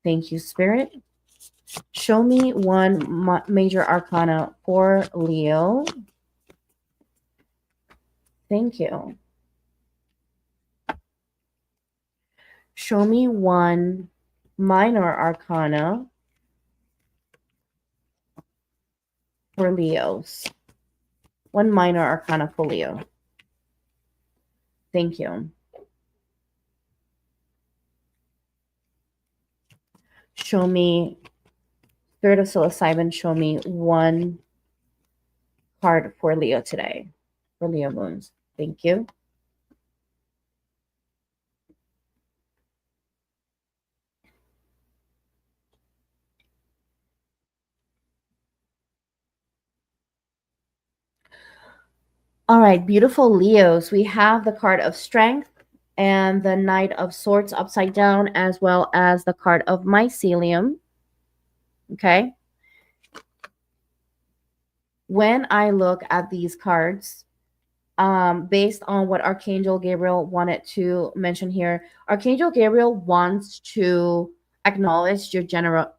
Thank you, Spirit. Show me one major arcana for Leo. Thank you. Show me one minor arcana for Leos. One minor arcana for Leo. Thank you. Show me, Spirit of psilocybin, show me one card for Leo today, for Leo moons. Thank you. All right, beautiful Leos. We have the card of strength and the Knight of Swords upside down, as well as the card of mycelium. Okay. when I look at these cards, based on what Archangel Gabriel wanted to mention here, Archangel Gabriel wants to acknowledge your general.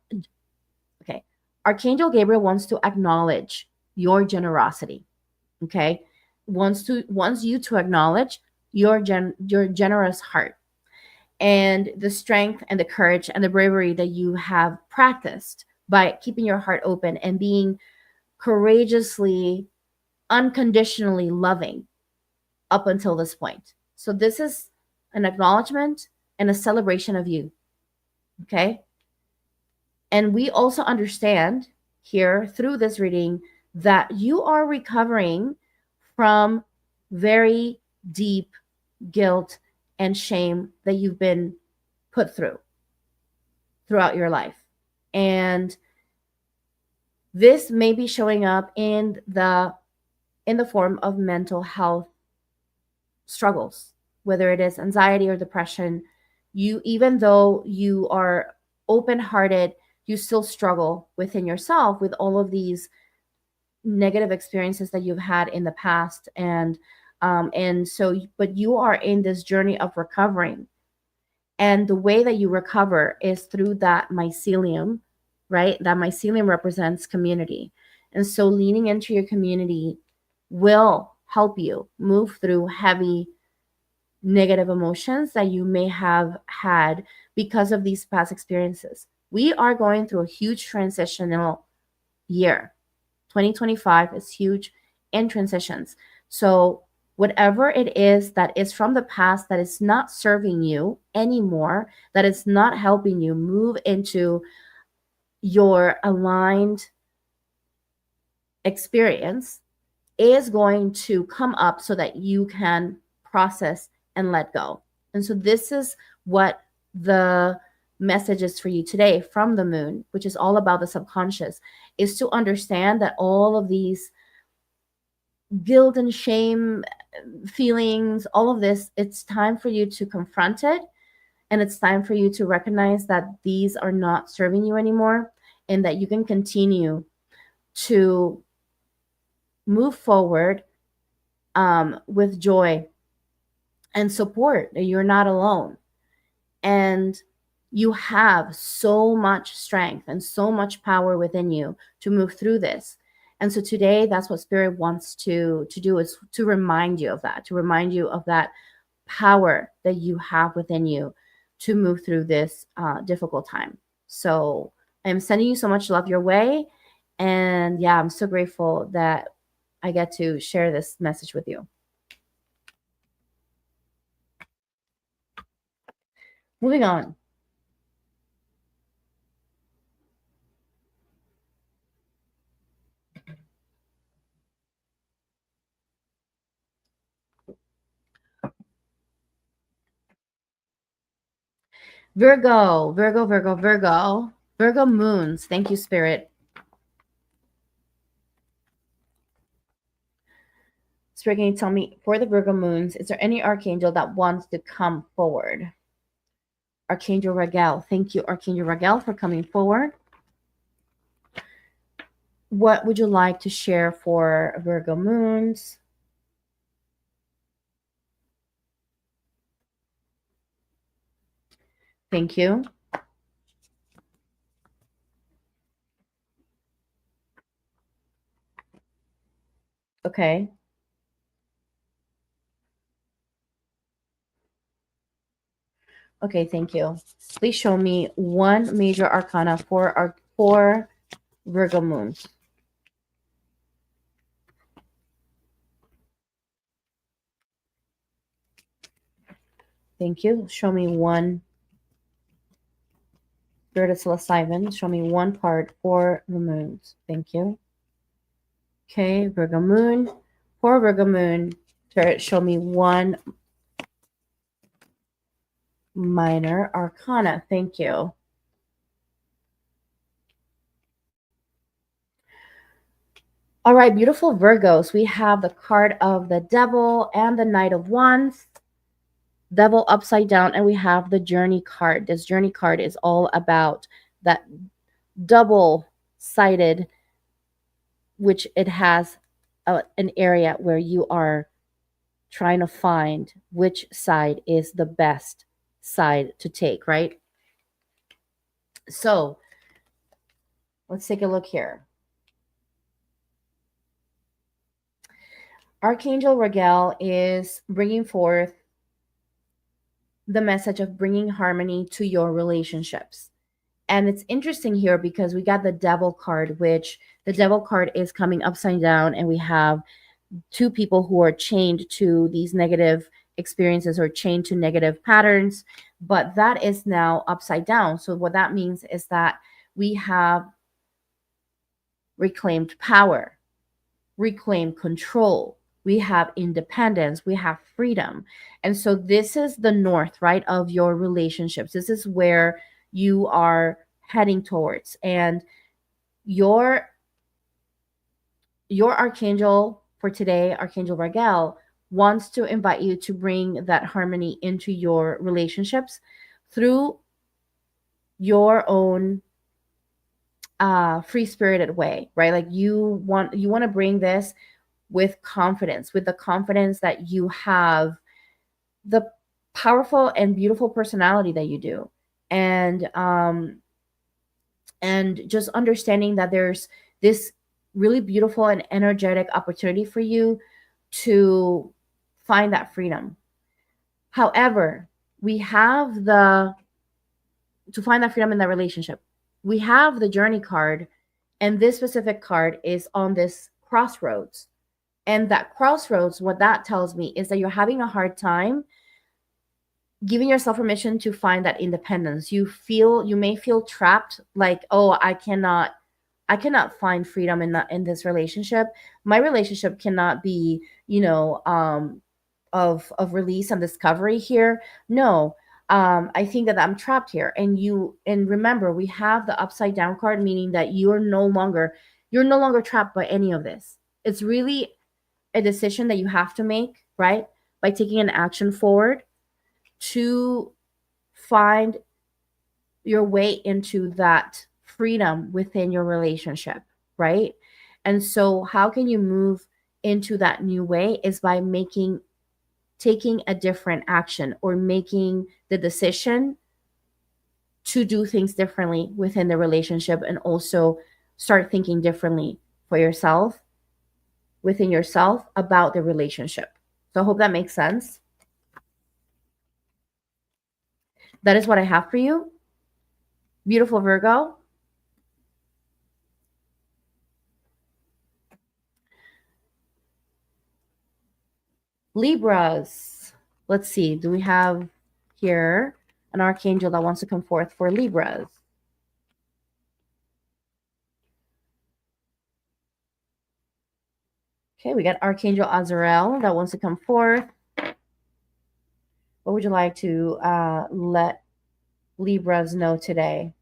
Okay, Archangel Gabriel wants to acknowledge your generosity. Okay, wants you to acknowledge your generous heart and the strength and the courage and the bravery that you have practiced by keeping your heart open and being courageously, unconditionally loving up until this point. So this is an acknowledgement and a celebration of you. Okay. And we also understand here through this reading that you are recovering from very deep guilt and shame that you've been put through throughout your life. And this may be showing up in the form of mental health struggles, whether it is anxiety or depression. You, even though you are open-hearted, you still struggle within yourself with all of these negative experiences that you've had in the past. And so, but you are in this journey of recovering, and the way that you recover is through that mycelium, right? That mycelium represents community. And so leaning into your community will help you move through heavy negative emotions that you may have had because of these past experiences. We are going through a huge transitional year. 2025 is huge in transitions. So whatever it is that is from the past that is not serving you anymore, that is not helping you move into your aligned experience, is going to come up so that you can process and let go. And so this is what the message is for you today from the moon, which is all about the subconscious, is to understand that all of these guilt and shame feelings, all of this, it's time for you to confront it. And it's time for you to recognize that these are not serving you anymore, and that you can continue to move forward with joy and support, that you're not alone. And you have so much strength and so much power within you to move through this. And so today, that's what Spirit wants to do, is to remind you of that, to remind you of that power that you have within you to move through this difficult time. So I'm sending you so much love your way. And yeah, I'm so grateful that I get to share this message with you. Moving on. Virgo, Virgo, Virgo, Virgo, Virgo moons. Thank you, Spirit. Spirit, can you tell me, for the Virgo moons, is there any archangel that wants to come forward? Archangel Raguel. Thank you, Archangel Raguel, for coming forward. What would you like to share for Virgo moons? Thank you. Okay. Okay, thank you. Please show me one major arcana for our four Virgo moons. Thank you. Show me one. Spirit of Psilocybin, show me one card for the moons. Thank you. Okay, Virgo moon. For Virgo moon, Spirit, show me one minor arcana. Thank you. All right, beautiful Virgos. We have the card of the Devil and the Knight of Wands. Devil upside down, and we have the Journey card. This Journey card is all about that double-sided which it has an area where you are trying to find which side is the best side to take, right? So let's take a look here. Archangel Raguel is bringing forth the message of bringing harmony to your relationships. And it's interesting here because we got the devil card, which the devil card is coming upside down, and we have two people who are chained to these negative experiences or chained to negative patterns, but that is now upside down. So what that means is that we have reclaimed power, reclaimed control, we have independence, we have freedom. And so this is the north, right, of your relationships. This is where you are heading towards. And your archangel for today, Archangel Raguel, wants to invite you to bring that harmony into your relationships through your own free spirited way, right? Like you want to bring this with confidence, with the confidence that you have the powerful and beautiful personality that you do. And just understanding that there's this really beautiful and energetic opportunity for you to find that freedom. However, we have the to find that freedom in that relationship. We have the journey card, and this specific card is on this crossroads. And that crossroads, what that tells me is that you're having a hard time giving yourself permission to find that independence. You may feel trapped, like, oh, I cannot find freedom in this relationship. My relationship cannot be, of release and discovery here. No, I think that I'm trapped here. And remember, we have the upside down card, meaning that you're no longer trapped by any of this. It's really a decision that you have to make, right? By taking an action forward to find your way into that freedom within your relationship, right? And so how can you move into that new way is by taking a different action or making the decision to do things differently within the relationship, and also start thinking differently for yourself, within yourself, about the relationship. So I hope that makes sense. That is what I have for you. Beautiful Virgo. Libras. Let's see. Do we have here an archangel that wants to come forth for Libras? Okay, we got Archangel Azrael that wants to come forth. What would you like to let Libras know today?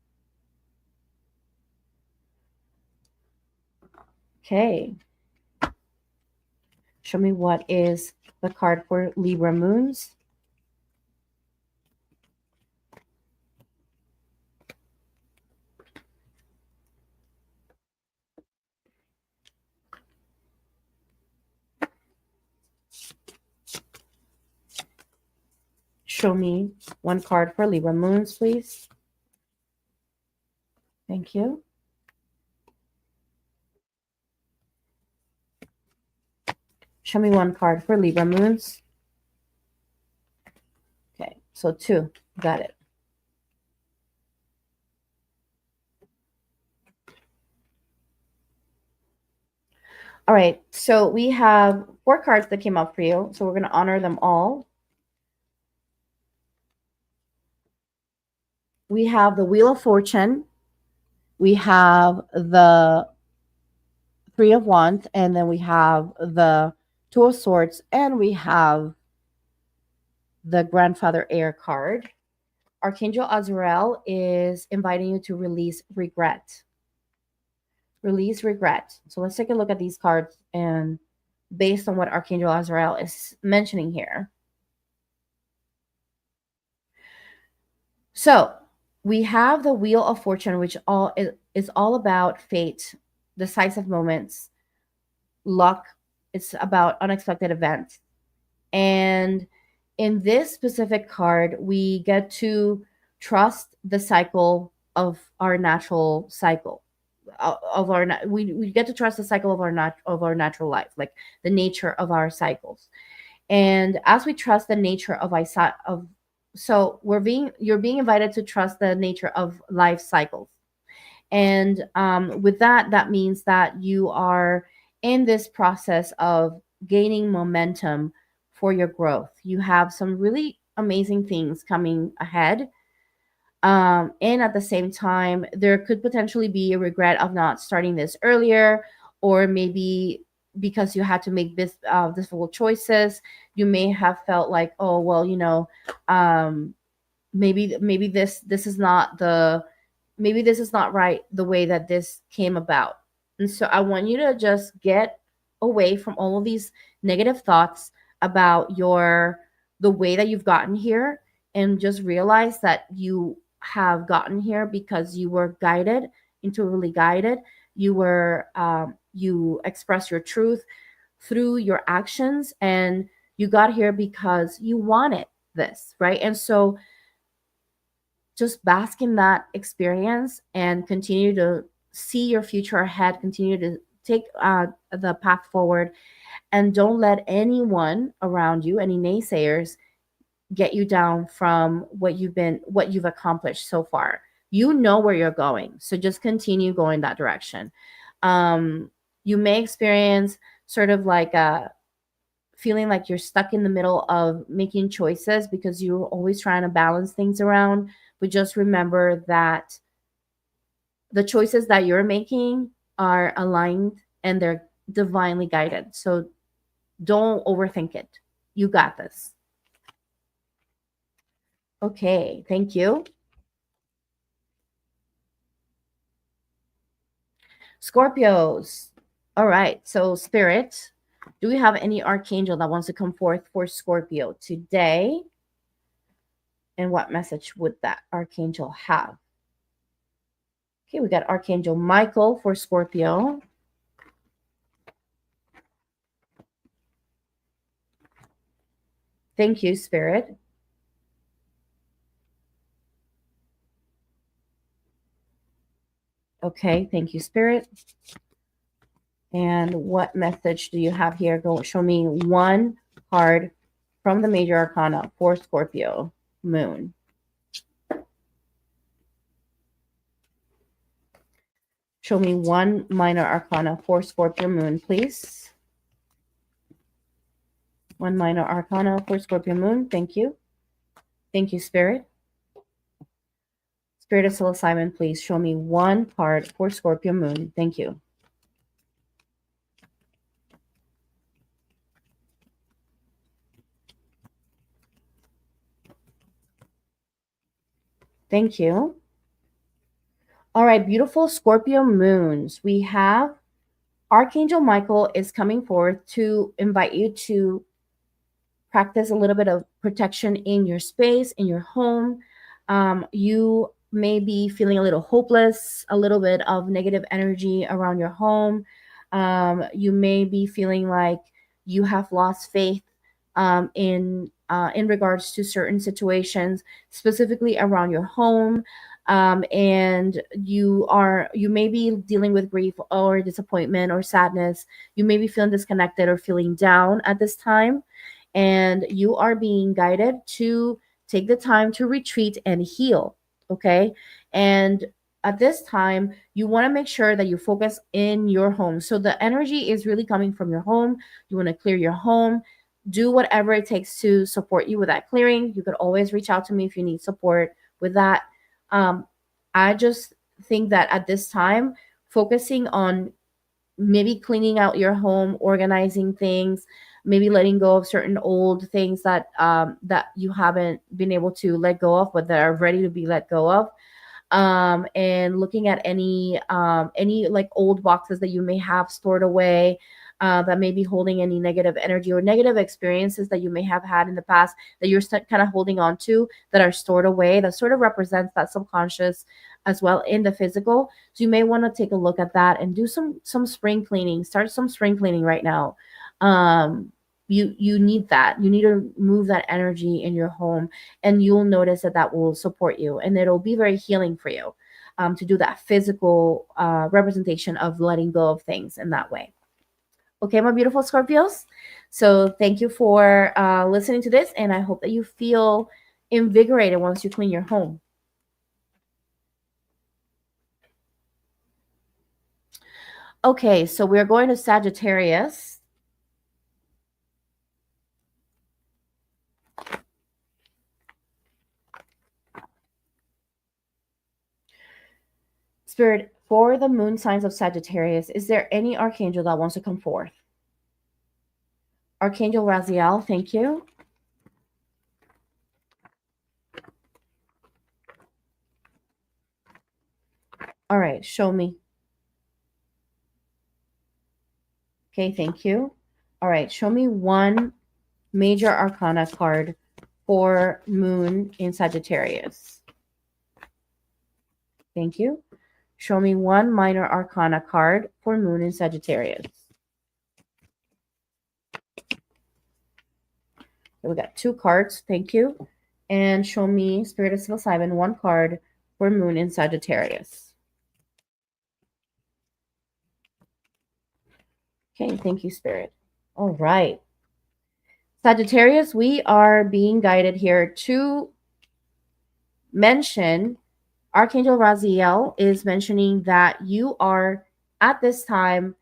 Okay. Show me what is the card for Libra moons. Show me one card for Libra moons, please. Thank you. Show me one card for Libra moons. Okay, so 2. Got it. All right, so we have 4 cards that came up for you, so we're going to honor them all. We have the Wheel of Fortune. We have the 3 of Wands, and then we have the 2 of Swords, and we have the Grandfather Air card. Archangel Azrael is inviting you to release regret. Release regret. So let's take a look at these cards, and based on what Archangel Azrael is mentioning here. So we have the Wheel of Fortune, which is all about fate, decisive moments, luck. It's about unexpected events. And in this specific card, we get to trust the cycle of our natural cycle of our we get to trust the cycle of our natural life, like the nature of our cycles. And as we trust the nature of so you're being invited to trust the nature of life cycles. And with that, that means that you are in this process of gaining momentum for your growth. You have some really amazing things coming ahead. And at the same time, there could potentially be a regret of not starting this earlier, or maybe because you had to make this difficult choices, you may have felt like, oh well, um, maybe this is not maybe this is not right the way that this came about. And so I want you to just get away from all of these negative thoughts about the way that you've gotten here, and just realize that you have gotten here because you were guided, intuitively guided. You express your truth through your actions, and you got here because you wanted this, right? And so just bask in that experience and continue to see your future ahead, continue to take the path forward, and don't let anyone around you, any naysayers, get you down from what you've accomplished so far. You know where you're going, so just continue going that direction. You may experience sort of like a feeling like you're stuck in the middle of making choices because you're always trying to balance things around. But just remember that the choices that you're making are aligned and they're divinely guided. So don't overthink it. You got this. Okay, thank you. Scorpios. All right, so Spirit, do we have any archangel that wants to come forth for Scorpio today? And what message would that archangel have? Okay, we got Archangel Michael for Scorpio. Thank you, Spirit. Okay, thank you, Spirit. And what message do you have here? Go show me one card from the major arcana for Scorpio Moon. Show me one minor arcana for Scorpio Moon, please. One minor arcana for Scorpio Moon. Thank you. Thank you, Spirit. Spirit of psilocybin, please show me one card for Scorpio Moon. Thank you. Thank you. All right, beautiful Scorpio moons. We have Archangel Michael is coming forth to invite you to practice a little bit of protection in your space, in your home. You may be feeling a little hopeless, a little bit of negative energy around your home. You may be feeling like you have lost faith in regards to certain situations, specifically around your home. And you may be dealing with grief or disappointment or sadness. You may be feeling disconnected or feeling down at this time, and you are being guided to take the time to retreat and heal. Okay. And at this time, you want to make sure that you focus in your home. So the energy is really coming from your home. You want to clear your home. Do whatever it takes to support you with that clearing. You could always reach out to me if you need support with that. I just think that at this time, focusing on maybe cleaning out your home, organizing things, maybe letting go of certain old things that that you haven't been able to let go of, but that are ready to be let go of. And looking at any like old boxes that you may have stored away, that may be holding any negative energy or negative experiences that you may have had in the past that you're kind of holding on to, that are stored away, that sort of represents that subconscious as well in the physical. So you may want to take a look at that and do some spring cleaning. Start some spring cleaning right now. You need that. You need to move that energy in your home, and you'll notice that that will support you, and it'll be very healing for you, to do that physical representation of letting go of things in that way. Okay, my beautiful Scorpios. So thank you for listening to this, and I hope that you feel invigorated once you clean your home. Okay, so we're going to Sagittarius. Spirit, for the moon signs of Sagittarius, is there any archangel that wants to come forth? Archangel Raziel, thank you. All right, show me. Okay, thank you. All right, show me one major arcana card for moon in Sagittarius. Thank you. Show me one minor arcana card for moon in Sagittarius. Okay, we got 2 cards. Thank you. And show me, Spirit of Psilocybin, 1 card for moon in Sagittarius. Okay, thank you, Spirit. All right. Sagittarius, we are being guided here to mention, Archangel Raziel is mentioning that you are at this time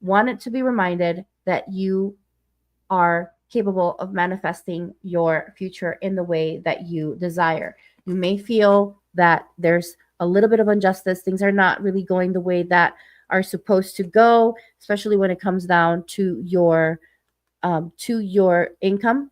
wanted to be reminded that you are capable of manifesting your future in the way that you desire. You may feel that there's a little bit of injustice. Things are not really going the way that are supposed to go, especially when it comes down to your income,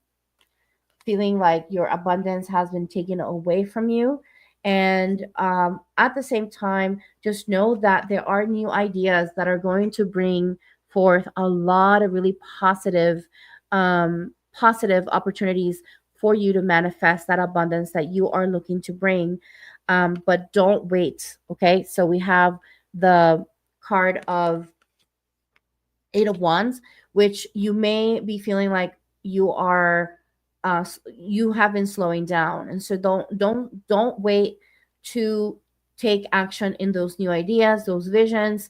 feeling like your abundance has been taken away from you. And at the same time, just know that there are new ideas that are going to bring forth a lot of really positive opportunities for you to manifest that abundance that you are looking to bring. But don't wait. Okay, so we have the card of 8 of Wands, which you may be feeling like you have been slowing down, and so don't wait to take action in those new ideas, those visions.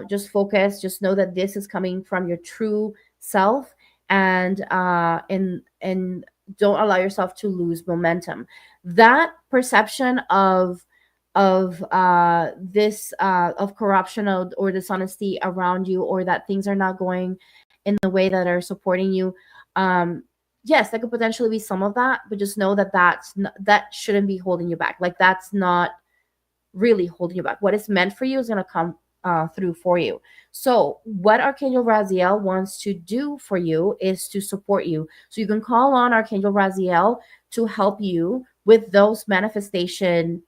Just focus. Just know that this is coming from your true self, and don't allow yourself to lose momentum. That perception of corruption or dishonesty around you, or that things are not going in the way that are supporting you, yes, that could potentially be some of that, but just know that that shouldn't be holding you back. Like, that's not really holding you back. What is meant for you is going to come through for you. So what Archangel Raziel wants to do for you is to support you. So you can call on Archangel Raziel to help you with those manifestation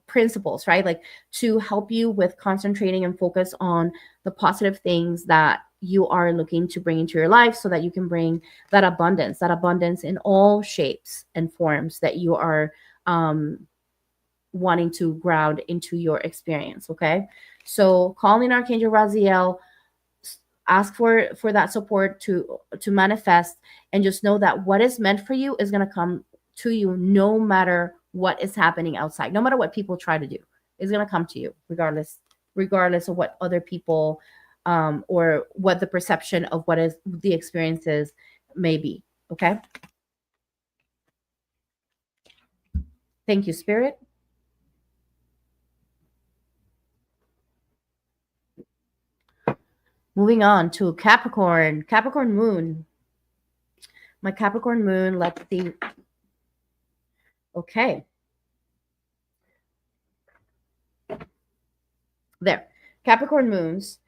principles, right? Like, to help you with concentrating and focus on the positive things that you are looking to bring into your life, so that you can bring that abundance in all shapes and forms that you are wanting to ground into your experience. Okay, so calling Archangel Raziel, ask for that support to manifest, and just know that what is meant for you is going to come to you, no matter what is happening outside, no matter what people try to do. It's going to come to you regardless of what other people or what the perception of what is the experiences may be. Okay, thank you, Spirit. Moving on to Capricorn moon. My Capricorn moon, let's see. Okay, there. Capricorn moons.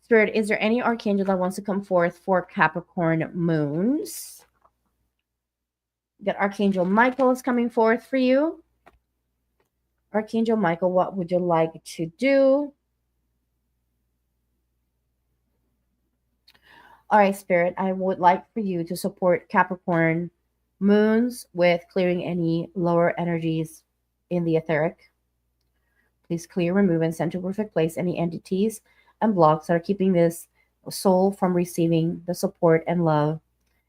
Spirit, is there any archangel that wants to come forth for Capricorn moons? That Archangel Michael is coming forth for you. Archangel Michael, what would you like to do? All right, Spirit, I would like for you to support Capricorn moons with clearing any lower energies in the etheric. Please clear, remove, and send to perfect place any entities and blocks that are keeping this soul from receiving the support and love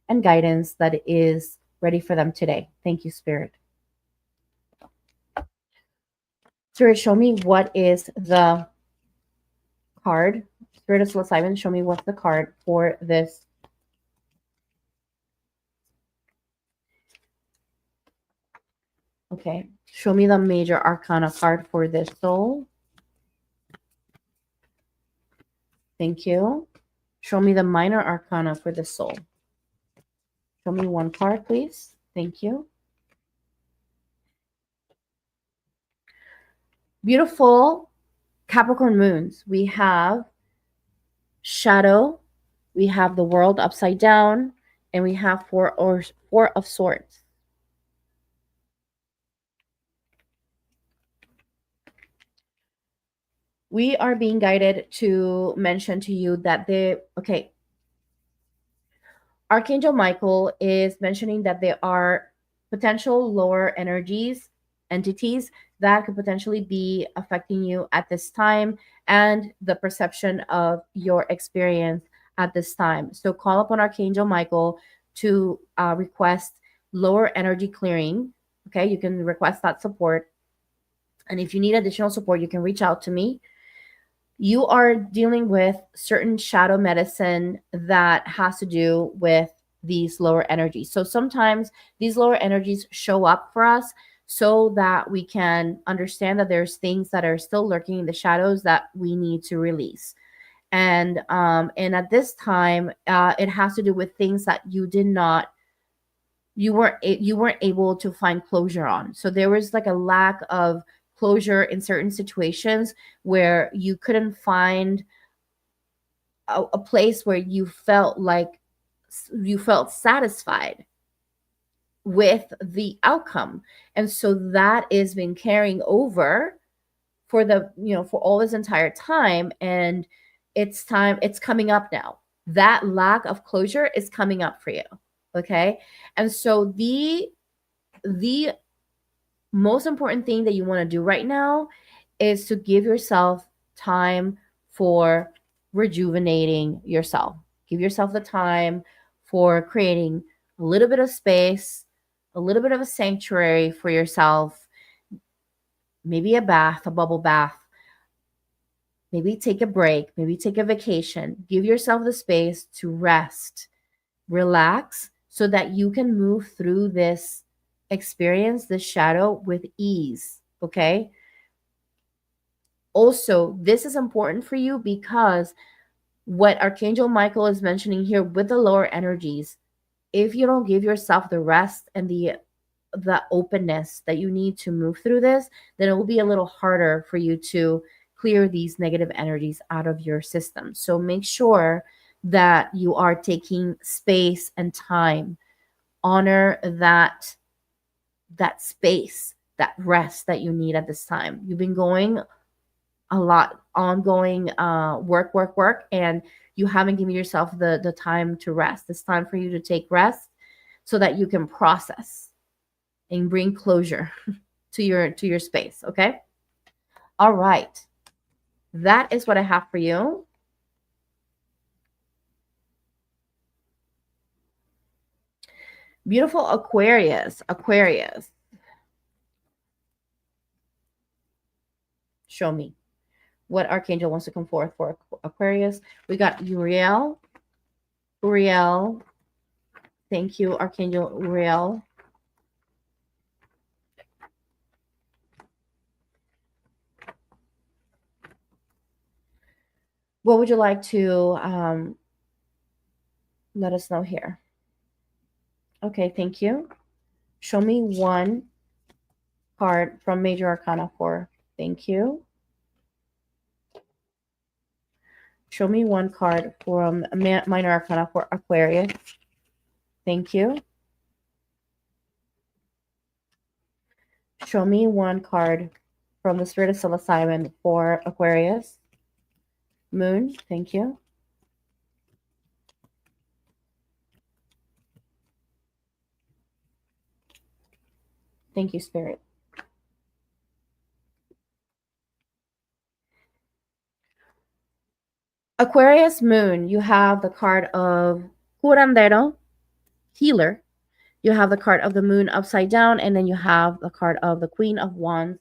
and guidance that is ready for them today. Thank you, Spirit. Spirit, show me what is the card. Spirit of Soul Simon, show me what's the card for this. Okay. Show me the major arcana card for this soul. Thank you. Show me the minor arcana for this soul. Show me one card, please. Thank you. Beautiful Capricorn moons. We have shadow, we have the world upside down, and we have four of swords. We are being guided to mention to you that Archangel Michael is mentioning that there are potential lower energies, entities that could potentially be affecting you at this time and the perception of your experience at this time. So call upon Archangel Michael to request lower energy clearing. Okay, you can request that support. And if you need additional support, you can reach out to me. You are dealing with certain shadow medicine that has to do with these lower energies. So sometimes these lower energies show up for us so that we can understand that there's things that are still lurking in the shadows that we need to release. And at this time, it has to do with things that you weren't able to find closure on. So there was like a lack of closure in certain situations where you couldn't find a place where you felt satisfied with the outcome. And so that is been carrying over for for all this entire time. And it's coming up now. That lack of closure is coming up for you. Okay. And so the most important thing that you want to do right now is to give yourself time for rejuvenating yourself. Give yourself the time for creating a little bit of space, a little bit of a sanctuary for yourself, maybe a bath, a bubble bath. Maybe take a break, maybe take a vacation. Give yourself the space to rest, relax, so that you can move through this experience, this shadow, with ease. Okay. Also, this is important for you because what Archangel Michael is mentioning here with the lower energies, if you don't give yourself the rest and the openness that you need to move through this, then it will be a little harder for you to clear these negative energies out of your system. So make sure that you are taking space and time. Honor that space, that rest that you need at this time. You've been going a lot ongoing work, and you haven't given yourself the time to rest. It's time for you to take rest so that you can process and bring closure to your space. Okay. All right. That is what I have for you. Beautiful Aquarius. Show me what archangel wants to come forth for Aquarius. We got Uriel. Thank you, Archangel Uriel. What would you like to let us know here? Okay, thank you. Show me one card from Major Arcana 4. Thank you. Show me one card from Minor Arcana for Aquarius. Thank you. Show me one card from the Spirit of Psilocybin for Aquarius. Moon, thank you. Thank you, Spirit. Aquarius Moon, you have the card of curandero, healer. You have the card of the moon upside down, and then you have the card of the Queen of Wands.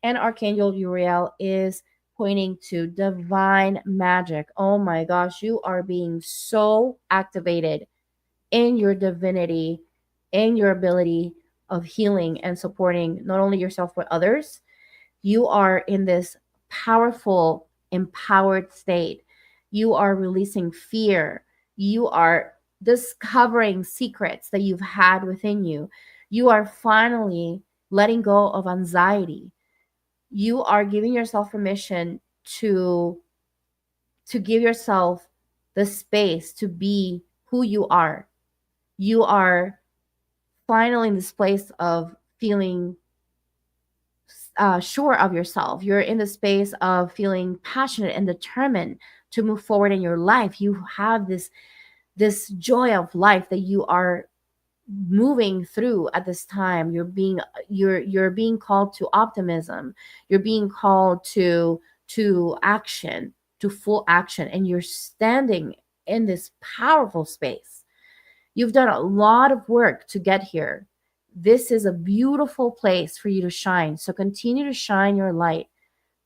And Archangel Uriel is pointing to divine magic. Oh my gosh, you are being so activated in your divinity, in your ability of healing and supporting not only yourself but others. You are in this powerful, empowered state. You are releasing fear. You are discovering secrets that you've had within you. You are finally letting go of anxiety. You are giving yourself permission to give yourself the space to be who you are. You are finally in this place of feeling sure of yourself. You're in the space of feeling passionate and determined to move forward in your life. You have this joy of life that you are moving through at this time. You're being called to optimism. You're being called to action, to full action, and you're standing in this powerful space. You've done a lot of work to get here. This is a beautiful place for you to shine. So continue to shine your light.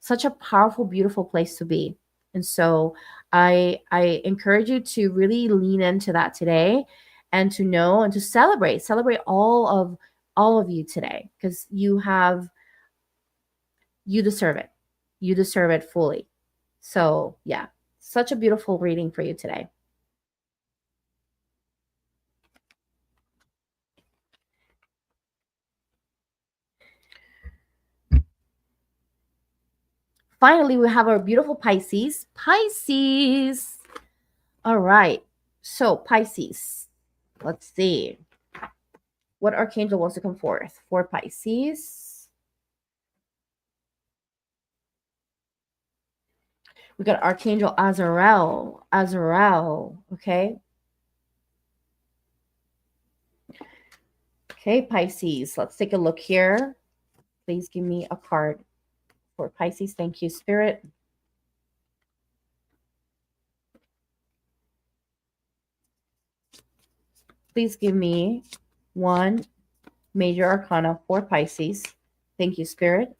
Such a powerful, beautiful place to be. And so I encourage you to really lean into that today and to know and to celebrate all of you today, because you deserve it. You deserve it fully. So yeah, such a beautiful reading for you today. Finally, we have our beautiful Pisces. Pisces. All right. So, Pisces. Let's see. What archangel wants to come forth for Pisces? We got Archangel Azrael. Azrael. Okay. Okay, Pisces. Let's take a look here. Please give me a card for Pisces. Thank you, Spirit. Please give me one major arcana for Pisces. Thank you, Spirit.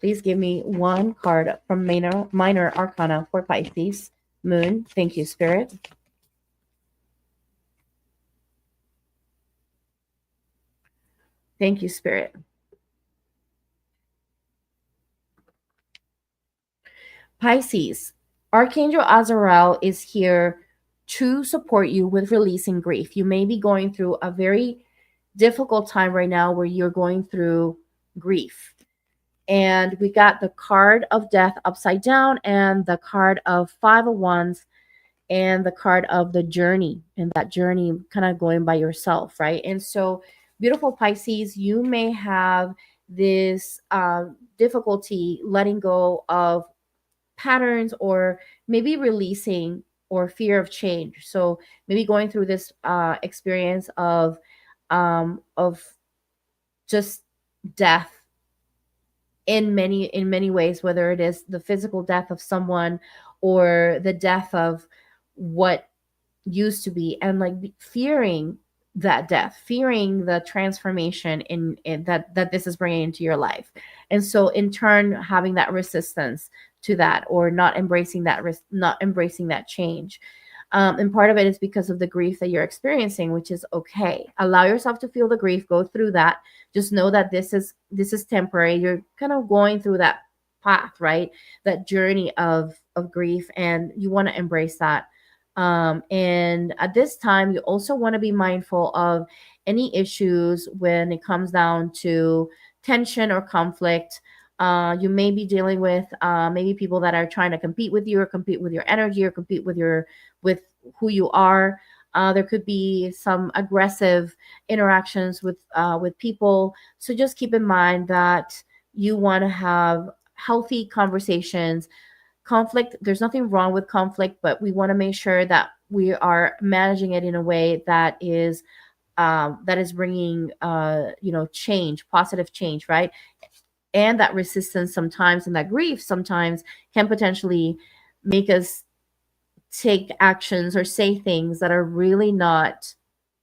Please give me one card from minor arcana for Pisces. Moon. Thank you, Spirit. Thank you, Spirit. Pisces. Archangel Azrael is here to support you with releasing grief. You may be going through a very difficult time right now where you're going through grief. And we got the card of death upside down and the card of Five of Wands and the card of the journey, and that journey kind of going by yourself, right? And so, beautiful Pisces, you may have this difficulty letting go of patterns, or maybe releasing, or fear of change. So maybe going through this experience of just death in many ways, whether it is the physical death of someone or the death of what used to be, and like fearing that death, fearing the transformation in that this is bringing into your life, and so in turn having that resistance to that, or not embracing that not embracing that change. And part of it is because of the grief that you're experiencing, which is okay. Allow yourself to feel the grief, go through that. Just know that this is temporary. You're kind of going through that path, right? That journey of grief, and you want to embrace that. And at this time, you also want to be mindful of any issues when it comes down to tension or conflict. You may be dealing with maybe people that are trying to compete with you, or compete with your energy, or compete with who you are. There could be some aggressive interactions with people. So just keep in mind that you want to have healthy conversations. Conflict, there's nothing wrong with conflict, but we want to make sure that we are managing it in a way that is that is bringing change, positive change, right? And that resistance sometimes and that grief sometimes can potentially make us take actions or say things that are really not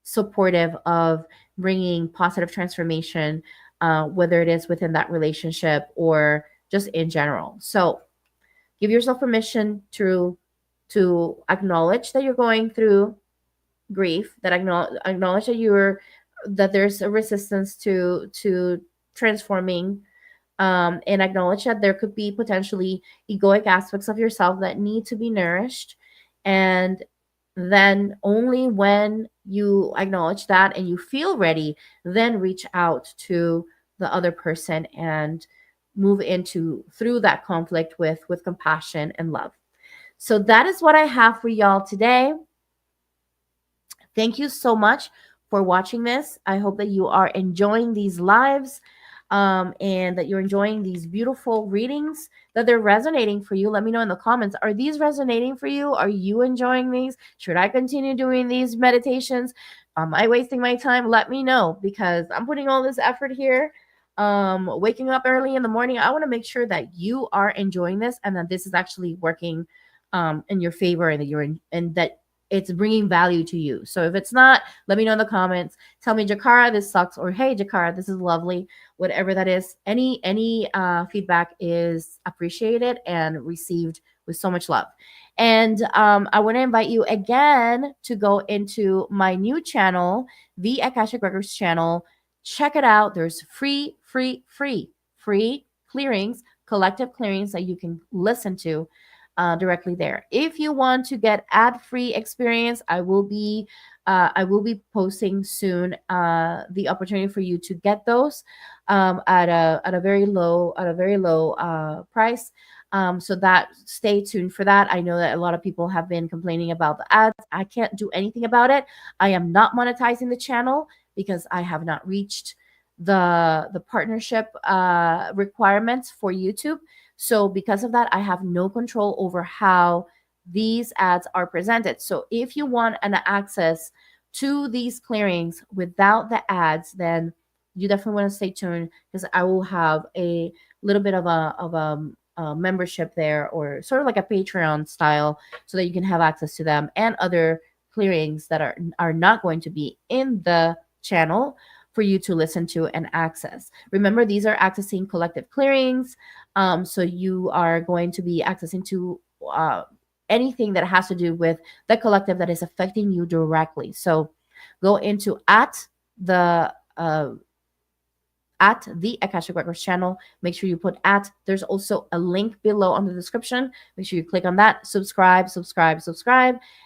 supportive of bringing positive transformation, whether it is within that relationship or just in general. So give yourself permission to acknowledge that you're going through grief, that acknowledge that there's a resistance to transforming, and acknowledge that there could be potentially egoic aspects of yourself that need to be nourished. And then only when you acknowledge that and you feel ready, then reach out to the other person and move into through that conflict with compassion and love. So that is what I have for y'all today. Thank you so much for watching this. I hope that you are enjoying these lives, and that you're enjoying these beautiful readings, that they're resonating for you. Let me know in the comments. Are these resonating for you? Are you enjoying these? Should I continue doing these meditations? Am I wasting my time? Let me know, because I'm putting all this effort here. Waking up early in the morning. I want to make sure that you are enjoying this and that this is actually working in your favor, and that you're in, and that it's bringing value to you. So if it's not, let me know in the comments. Tell me, Jikara, this sucks, or hey, Jikara, this is lovely. Whatever that is, any feedback is appreciated and received with so much love. And I want to invite you again to go into my new channel, the Akashic Records channel. Check it out. There's free clearings, collective clearings that you can listen to directly there. If you want to get ad-free experience, I will be posting soon the opportunity for you to get those at a very low price. So that stay tuned for that. I know that a lot of people have been complaining about the ads. I can't do anything about it. I am not monetizing the channel because I have not reached the partnership requirements for YouTube. So because of that, I have no control over how these ads are presented. So if you want an access to these clearings without the ads, then you definitely want to stay tuned, because I will have a little bit of a membership there, or sort of like a Patreon style, so that you can have access to them and other clearings that are not going to be in the channel for you to listen to and access. Remember, these are accessing collective clearings. So you are going to be accessing to anything that has to do with the collective that is affecting you directly. So go into at the Akashic Records channel. Make sure you put at. There's also a link below on the description. Make sure you click on that. Subscribe,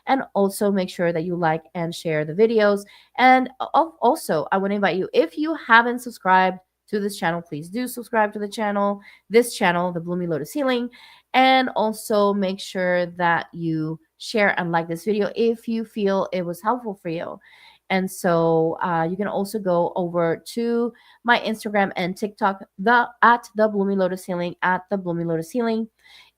and also make sure that you like and share the videos. And also, I want to invite you, if you haven't subscribed to this channel, please do subscribe to the channel, the Blooming Lotus Healing, and also make sure that you share and like this video if you feel it was helpful for you. And so you can also go over to my Instagram and TikTok, at the Blooming Lotus Healing,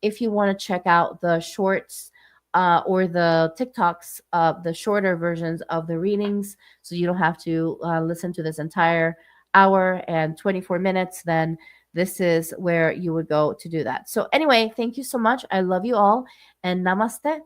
if you want to check out the shorts or the TikToks, the shorter versions of the readings, so you don't have to listen to this entire hour and 24 minutes, then this is where you would go to do that. So anyway, thank you so much. I love you all, and namaste.